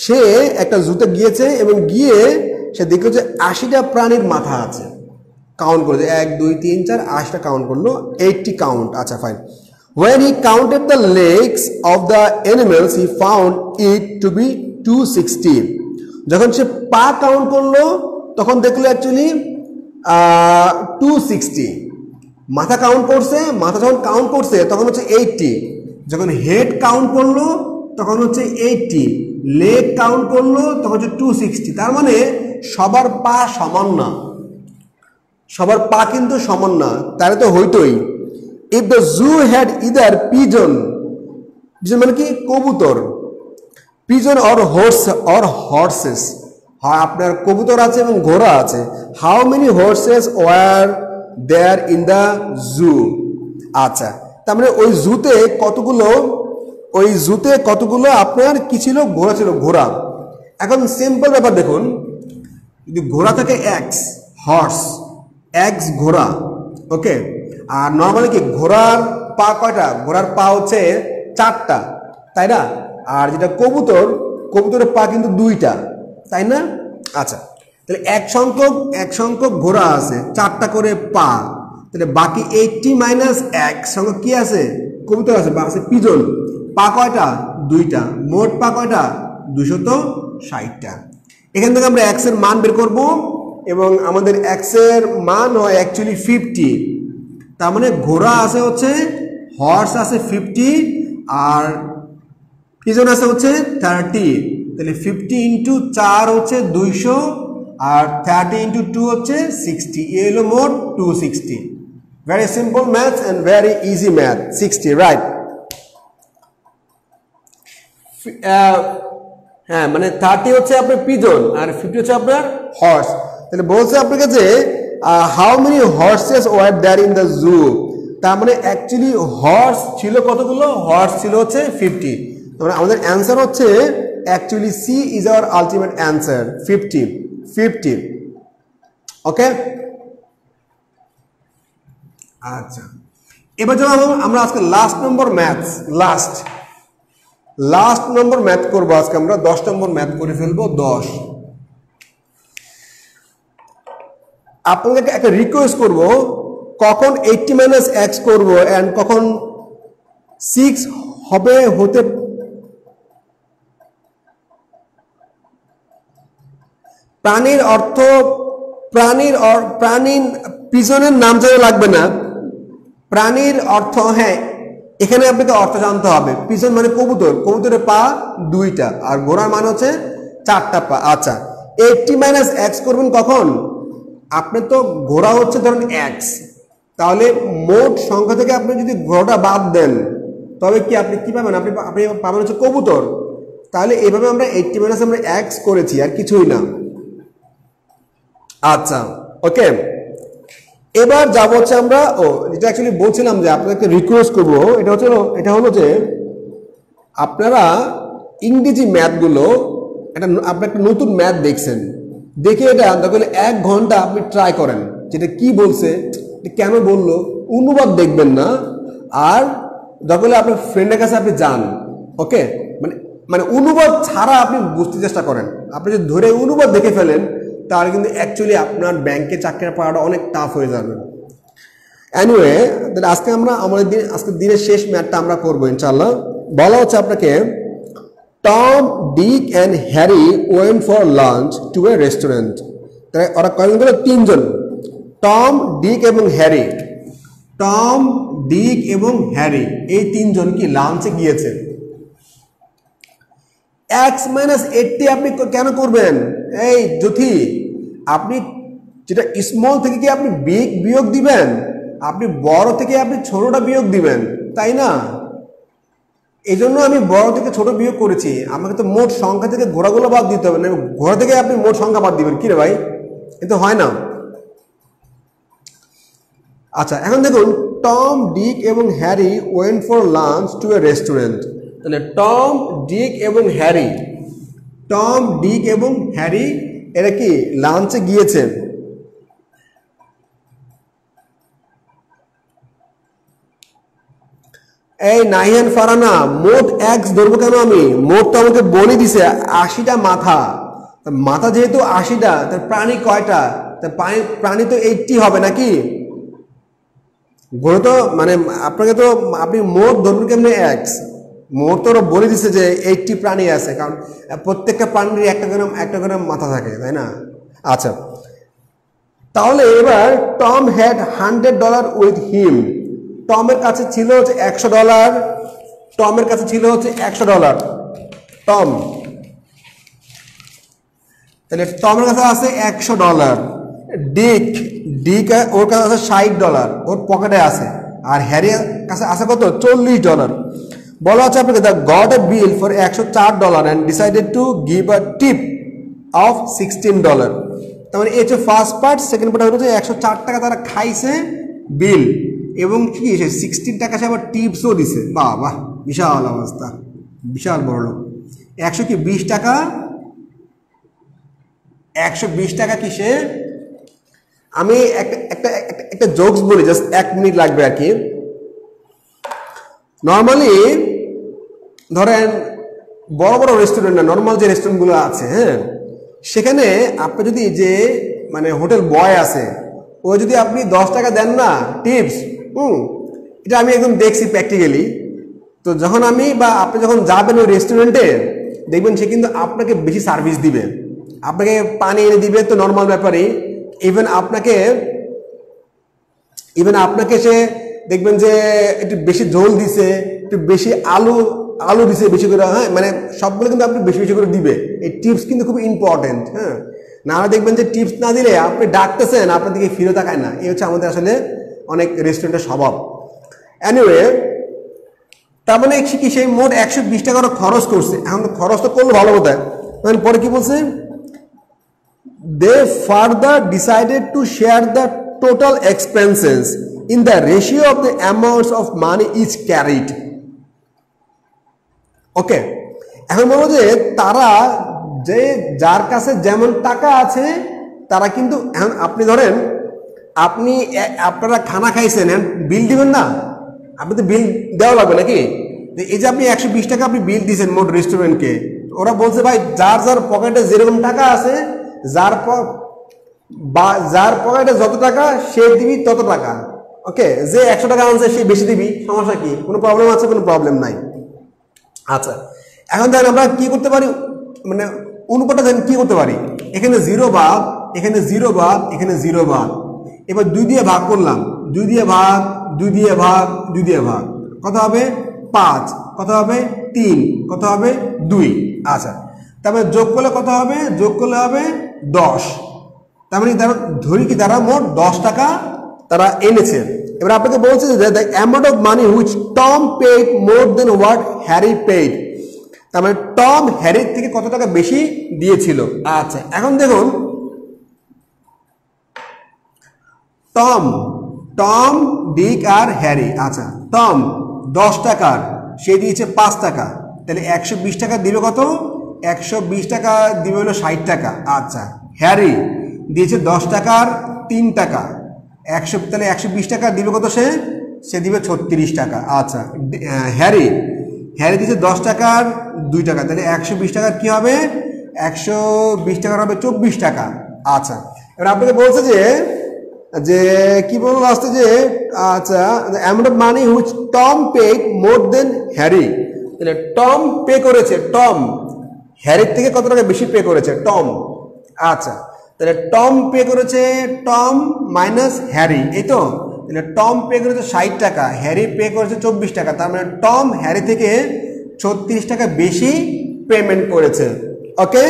সে একটা জুতে গিয়েছে এবং গিয়ে সে দেখলো যে 80টা প্রাণীর মাথা আছে। কাউন্ট করে 1 2 3 4 80টা কাউন্ট করলো, 80 কাউন্ট। আচ্ছা fine. When he counted the legs of the animals he found it to be 260। যখন সে পা কাউন্ট করলো তখন দেখলো অ্যাকচুয়ালি 260। মাথা কাউন্ট করছে, মাথা যখন কাউন্ট করছে তখন হচ্ছে 80। যখন হেড কাউন্ট করলো তখন হচ্ছে 80, লেগ কাউন্ট করলো তখন হচ্ছে 260। তার মানে সবার পা সমান না, সবার পা কিন্তু সমান না। তাহলে তো হইতোই if the zoo had either pigeon, pigeon মানে কি কবুতর, pigeon or horse or horses. হ্যাঁ আপনার কবুতর আছে এবং ঘোড়া আছে। How many horses were there in the zoo. আচ্ছা তার মানে ওই জুতে কতগুলো আপনার কি ছিল? ঘোড়া ছিল, ঘোড়া। এখন সিম্পল ব্যাপার দেখুন, যদি ঘোড়া থাকে এক্স হর্স, এক্স ঘোড়া, ওকে। আর নর্মালি কি ঘোড়ার পা কয়টা? ঘোড়ার পা হচ্ছে 4টা, তাই না? আর যেটা কবুতর, কবুতরের পা কিন্তু 2টা, তাই না? আচ্ছা তাহলে এক সংখ্যক ঘোড়া আছে, 4টা করে পা। তাহলে বাকি 80 মাইনাস 1 সংখ্যক কি আছে? কবুতর আছে, বা আছে পিজন। পা কয়টা? 2টা। মোট পা কয়টা? 260টা। এখান থেকে আমরা x এর মান বের করব এবং আমাদের x এর মান হয় অ্যাকচুয়ালি 50। তার মানে ঘোড়া আছে হচ্ছে, হর্স আছে 50 আর পিজন আছে হচ্ছে 30। তাহলে 50 ইন্টু 4 হচ্ছে 200 আর 30 ইন্টু 2 হচ্ছে 60। এই হলো মোট 260। Very simple math and very easy math. 60 right. হ্যাঁ মানে 30 হচ্ছে আপনার পিজন আর 50 হচ্ছে আপনার হর্স। তাহলে বলছে আপনাকে যে how many horses were there in the zoo. তার মানে অ্যাকচুয়ালি হর্স ছিল কতগুলো? হর্স ছিল হচ্ছে 50। তাহলে আমাদের অ্যান্সার হচ্ছে actually C is our ultimate answer, 50। Okay আচ্ছা এবার যখন আমরা আজকে last number maths, last number math করবো আজকে আমরা। 10 নম্বর ম্যাথ করে ফেলবো। 10 আপনাদেরকে একটা রিকোয়েস্ট করব, কখন 80 মাইনাস এক্স করবো এন্ড কখন 6 হবে হতে প্রাণীর অর্থ, প্রাণীর পিছনের নাম জানা লাগবে না। প্রাণীর অর্থ, হ্যাঁ এখানে আপনাকে অর্থ জানতে হবে। পিছন মানে কবুতর, কবুতরের পা 2টা আর ঘোড়ার মান হচ্ছে 4টা পা। আচ্ছা 80 মাইনাস এক্স করবেন কখন? আপনি তো ঘোড়া হচ্ছে ধরেন এক্স, তাহলে মোট সংখ্যা থেকে আপনি যদি ঘোড়াটা বাদ দেন তবে কি আপনি কি পাবেন, আপনি আপনি পাবেন হচ্ছে কবুতর। তাহলে এইভাবে আমরা 80 মাইনাস আমরা x করেছি, আর কিছুই না। আচ্ছা ওকে, এবার যাব হচ্ছে আমরা যেটা অ্যাকচুয়ালি বলছিলাম যে আপনাদেরকে রিকোয়েস্ট করবো, এটা হলো যে আপনারা ইংরেজি ম্যাথগুলো আপনি একটা নতুন ম্যাথ দেখছেন, দেখে এটা তাহলে 1 ঘন্টা আপনি ট্রাই করেন যেটা কি বলছে, কেন বললো, অনুবাদ দেখবেন না। আর যখন আপনার ফ্রেন্ডের কাছে আপনি যান, ওকে, মানে অনুবাদ ছাড়া আপনি বুঝতে চেষ্টা করেন। আপনি যদি ধরে অনুবাদ দেখে ফেলেন তাহলে কিন্তু অ্যাকচুয়ালি আপনার ব্যাংকে চাকরি পাওয়াটা অনেক টাফ হয়ে যাবে। এনিওয়ে, আজকে আজকের দিনের শেষ ম্যাথটা আমরা করবো ইনশাআল্লাহ। বলা হচ্ছে আপনাকে, Tom, Dick and Harry went for lunch to a restaurant. তাই ওরা কয়জন গেল? 3 জন, টম, ডিক এবং হ্যারি। টম, ডিক এবং হ্যারি এই 3 জন কি লাঞ্চে গিয়েছে। x - 80 আপনি কেন করবেন? এই জ্যোতি, আপনি যেটা স্মল থেকে কি আপনি বিগ বিয়োগ দিবেন, আপনি বড় থেকে আপনি ছোটটা বিয়োগ দিবেন, তাই না? এই জন্য আমি বড় থেকে ছোট বিয়োগ করেছি। আমাকে তো মোট সংখ্যা থেকে ঘোড়াগুলো বাদ দিতে হবে, না ঘোড়া থেকে আপনি মোট সংখ্যা বাদ দিবেন, কি রে ভাই, কিন্তু হয় না। আচ্ছা, এখন দেখুন, টম, ডিক এবং Harry went for lunch to a restaurant. তাহলে টম, ডিক এবং হ্যারি, টম, ডিক এবং হ্যারি এরা কি লাঞ্চে গিয়েছেন। এই নাহিয়ান ফারানা, মোট এক্স ধরবো কেন আমি? মোট তো আমাকে বলে দিছে 80টা মাথা। মাথা যেহেতু 80টা, তার প্রাণী কয়টা? তার প্রাণী তো 80 হবে নাকি? ঘোড়া তো মানে আপনাকে তো আপনি মোট ধরবেন কেমনে এক্স? মোট তো বলে দিছে যে 80 প্রাণী আছে, কারণ প্রত্যেকটা প্রাণীর একটা করে মাথা থাকে, তাই না? আচ্ছা, তাহলে এবার টম হ্যাড $100 উইথ হিম। টমের কাছে ছিল হচ্ছে $100। টমের কাছে ছিল হচ্ছে $100। টম, তাহলে টমের কাছে আছে $100। ডিক, ওর কাছে আছে $60, ওর পকেটে আছে। আর হ্যারির কাছে আছে কত? $40। বলা হচ্ছে আপনাকে, the got a bill for $104 and decided to give a tip of $16। তার মানে এই হচ্ছে ফার্স্ট পার্ট। সেকেন্ড পার্ট হচ্ছে 104 টাকা তারা খাইছে বিল, এবং কি 16 টাকা সে আবার টিপসও দিছে। বাহ বাহ, বিশাল অবস্থা, বিশাল বড় লোক। 120 টাকা, 120 টাকা কিসে? আমি একটা জোকস বলি, জাস্ট 1 মিনিট লাগবে আর কি। নর্মালি ধরেন বড় বড় রেস্টুরেন্ট না, নর্মাল যে রেস্টুরেন্টগুলো আছে, হ্যাঁ, সেখানে আপনি যদি যে মানে হোটেল বয় আছে, ও যদি আপনি 10 টাকা দেন না টিপস, এটা আমি একদম দেখছি প্র্যাকটিক্যালি। তো যখন আমি বা আপনি যখন যাবেন ওই রেস্টুরেন্টে, দেখবেন সে কিন্তু আপনাকে বেশি সার্ভিস দিবে, আপনাকে পানি এনে দিবে, তো নর্মাল ব্যাপারই। ইভেন আপনাকে সে দেখবেন যে একটু বেশি ঝোল দিছে, একটু বেশি আলু দিছে বেশি করে, হ্যাঁ, মানে সবগুলো কিন্তু আপনি বেশি বেশি করে দিবে। এই টিপস কিন্তু খুব ইম্পর্টেন্ট, হ্যাঁ। না দেখবেন যে টিপস না দিলে আপনি ডাকতেছেন, আপনার দিকে ফিরে তাকায় না। এই হচ্ছে আমাদের আসলে অনেক রেস্টুরেন্টের স্বভাব। এনিওয়ে, তার মানে কি সেই মোট 120 টাকা খরচ করছে। এখন খরচ তো করলো ভালো বোধ হয়। পরে কি বলছে? They further decided to share the total expenses in the ratio of the amounts of money each carried. ওকে, এখন বলবো যে তারা যে যার কাছে যেমন টাকা আছে তারা কিন্তু, এখন আপনি ধরেন আপনারা খানা খাইছেন, বিল দিবেন না? আপনি তো বিল দেওয়া লাগবে নাকি? এই যে আপনি 120 টাকা আপনি বিল দিয়েছেন মোট রেস্টুরেন্টকে, ওরা বলছে ভাই যার যার পকেটে যেরকম টাকা আছে, যার পকেটে যত টাকা সে দিবি তত টাকা। ওকে, যে 100 টাকা আনছে সে বেশি দিবি, সমস্যা কি? কোনো প্রবলেম আছে? কোনো প্রবলেম নাই। আচ্ছা, এখন দেখেন আমরা কি করতে পারি, মানে অনুপাতটা দেখেন কি করতে পারি। এখানে 0 বাদ, এখানে 0 বাদ, এখানে 0 বাদ। এবার 2 দিয়ে ভাগ করলাম, 2 দিয়ে ভাগ, 2 দিয়ে ভাগ, 2 দিয়ে ভাগ, কত হবে? 5, কত হবে? 3, কত হবে? 2। আচ্ছা, তারপরে যোগ করলে কত হবে? যোগ করলে হবে 10। তার মানে ধরি কি তারা মোট 10 টাকা তারা এনেছে। এবার আপনাকে বলছে যে the amount of money which Tom paid more than what Harry paid, তার মানে টম হ্যারির থেকে কত টাকা বেশি দিয়েছিল। আচ্ছা, এখন দেখুন টম, টম, ডিক আর হ্যারি। আচ্ছা, টম 10 টাকার, সে দিয়েছে 5 টাকা, তাহলে 120 টাকা দিবে কত? 120 টাকা দিবে হলো 60 টাকা। আচ্ছা, হ্যারি দিয়েছে 10 টাকার 3 টাকা, 100, তাহলে 120 টাকা দিবে কত? সে দিবে 36 টাকা। আচ্ছা, হ্যারি দিয়েছে 10 টাকার 2 টাকা, তাহলে 120 টাকার কি হবে? 120 টাকার হবে 24 টাকা। আচ্ছা, এবার আপনাকে বলছে যে কি বলবো লাস্টে যে আচ্ছা amount of money which Tom paid more than Harry, তাহলে টম পে করেছে, টম হ্যারির থেকে কত টাকা বেশি পে করেছে? টম। আচ্ছা, তাহলে টম পে করেছে, টম মাইনাস হ্যারি, এই তো। তাহলে টম পে করেছে 60 টাকা, হ্যারি পে করেছে 24 টাকা, তার মানে টম হ্যারি থেকে 36 টাকা বেশি পেমেন্ট করেছে। ওকে,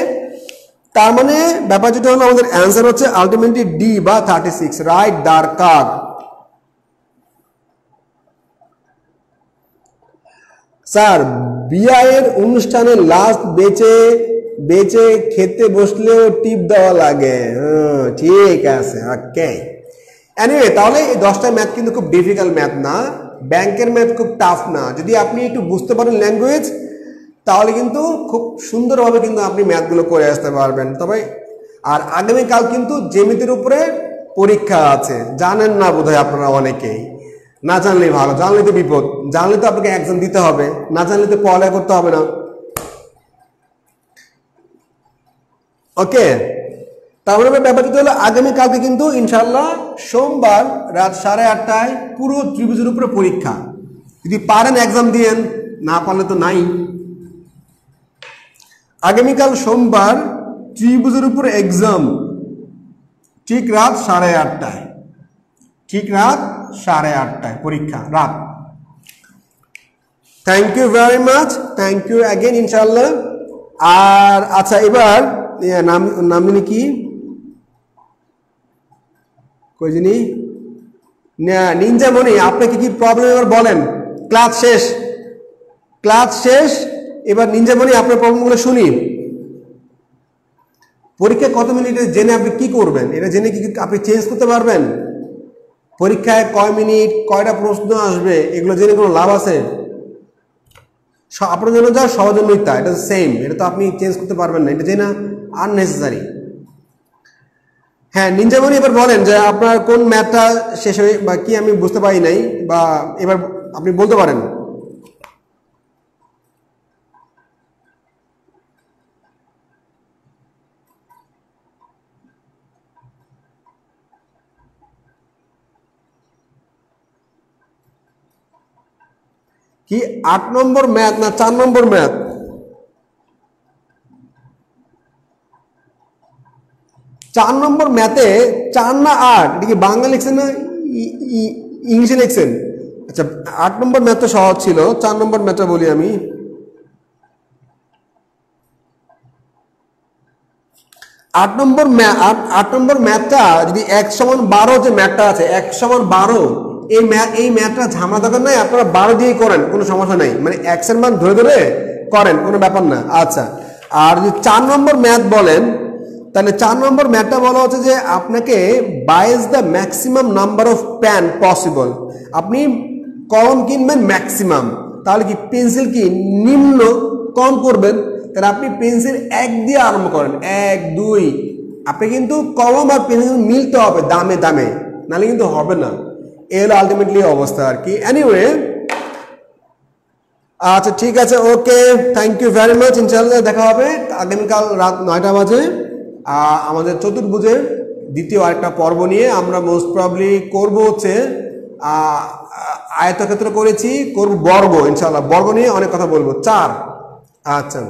তার মানে ব্যাপার যেটা হলো আমাদের অ্যান্সার হচ্ছে আলটিমেটলি ডি বা 36, রাইট দ্য কার্ড। স্যার বিয়ের অনুষ্ঠানে লাস্ট বেচে খেতে বসলেও টিপ দেওয়া লাগে। ঠিক আছে, ওকে। এনিওয়ে, তাহলে এই 10টা ম্যাথ কিন্তু খুব ডিফিকাল্ট ম্যাথ না, ব্যাংকের ম্যাথ খুব টাফ না। যদি আপনি একটু বুঝতে পারেন ল্যাঙ্গুয়েজ, তাহলে কিন্তু খুব সুন্দরভাবে কিন্তু আপনি ম্যাথগুলো করে আসতে পারবেন। তবে আর আগামীকাল কিন্তু জ্যামিতির উপরে পরীক্ষা আছে, জানেন না বোধহয় আপনারা অনেকেই। না জানলেই ভালো, জানলে তো বিপদ, জানলে তো আপনাকে এক্সাম দিতে হবে, না জানলে তো পড়ালেখা করতে হবে না। ওকে, তাহলে ব্যাপারটা হলো আগামীকালকে কিন্তু ইনশাল্লাহ সোমবার রাত 8:30টায় পুরো ত্রিভুজের উপরে পরীক্ষা। যদি পারেন এক্সাম দিয়েন, না পারলে তো নাই। আগামীকাল সোমবার ত্রিভুজের উপরে এক্সাম, ঠিক রাত 8:30টায়, ঠিক রাত 8:30টায় পরীক্ষা রাত। Thank you very much, thank you again ইনশাল্লাহ। আর আচ্ছা, এবার নাম কি কই জানি নিনজামণি, আপনাকে কি প্রবলেম এবার বলেন। ক্লাস শেষ, এবার নিনজামণি আপনার প্রবলেমগুলো শুনি। পরীক্ষা কত মিনিটে জেনে আপনি কি করবেন? এটা জেনে কি আপনি চেঞ্জ করতে পারবেন? পরীক্ষায় কয় মিনিট, কয়টা প্রশ্ন আসবে, এগুলো জেনে কোনো লাভ আছে? আপনার জন্য যা, সবার জন্যই তা, এটা সেম, এটা তো আপনি চেঞ্জ করতে পারবেন না, এটা জেনে আননেসেসারি। হ্যাঁ নিনজামণি, এবার বলেন যে আপনার কোন ম্যাথটা শেষ হয়ে বা কি আমি বুঝতে পারি নাই, বা এবার আপনি বলতে পারেন। কি 8 নম্বর ম্যাথ না 4 নম্বর ম্যাথ? 4 নম্বর ম্যাথে 4 না 8, এটা কি বাংলা লিখছেন না ইংলিশে লিখছেন? আচ্ছা, 8 নম্বর ম্যাথ তো সহজ ছিল, 4 নম্বর ম্যাথটা বলি আমি। 8 নম্বর ম্যাথটা যদি 1=12 যে ম্যাথটা আছে, 1=12, এই ম্যাথটা ঝামেলা দরকার নাই, আপনারা 12 দিয়েই করেন, কোনো সমস্যা নাই, মানে x এর মান ধরে ধরে করেন, কোনো ব্যাপার না। আচ্ছা, আর যদি 4 নম্বর ম্যাথ বলেন, তাহলে 4 নম্বর ম্যাথটা বলা হচ্ছে যে আপনাকে buys the maximum number of pen possible, আপনি কলম কিনবেন ম্যাক্সিমাম, তাহলে কি পেন্সিল কি নিম্ন কম করবেন, তাহলে আপনি পেন্সিল 1 দিয়ে আরম্ভ করেন, 1 2, আপনি কিন্তু কলম আর পেন্সিল মিলতে হবে দামে দামে, নাহলে কিন্তু হবে না। এই হলো আলটিমেটলি অবস্থা আর কি। এনিওয়ে, আচ্ছা ঠিক আছে, ওকে, থ্যাংক ইউ ভেরি মাচ। ইনশাআল্লাহ দেখা হবে আগামীকাল রাত 9টা বাজে আমাদের চতুর্ভুজের দ্বিতীয় আরেকটা পর্ব নিয়ে। আমরা মোস্ট প্রবলি করব হচ্ছে আয়তক্ষেত্র করেছি, করব বর্গ, ইনশাআল্লাহ বর্গ নিয়ে অনেক কথা বলবো, 4। আচ্ছা,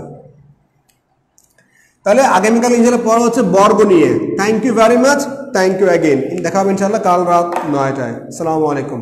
তাহলে আগামীকাল ইনশাআল্লাহ পড়া হচ্ছে বর্গ নিয়ে। Thank you very much, thank you again. দেখা হবে ইনশাআল্লাহ কাল রাত 9টায়। আসসালামু আলাইকুম।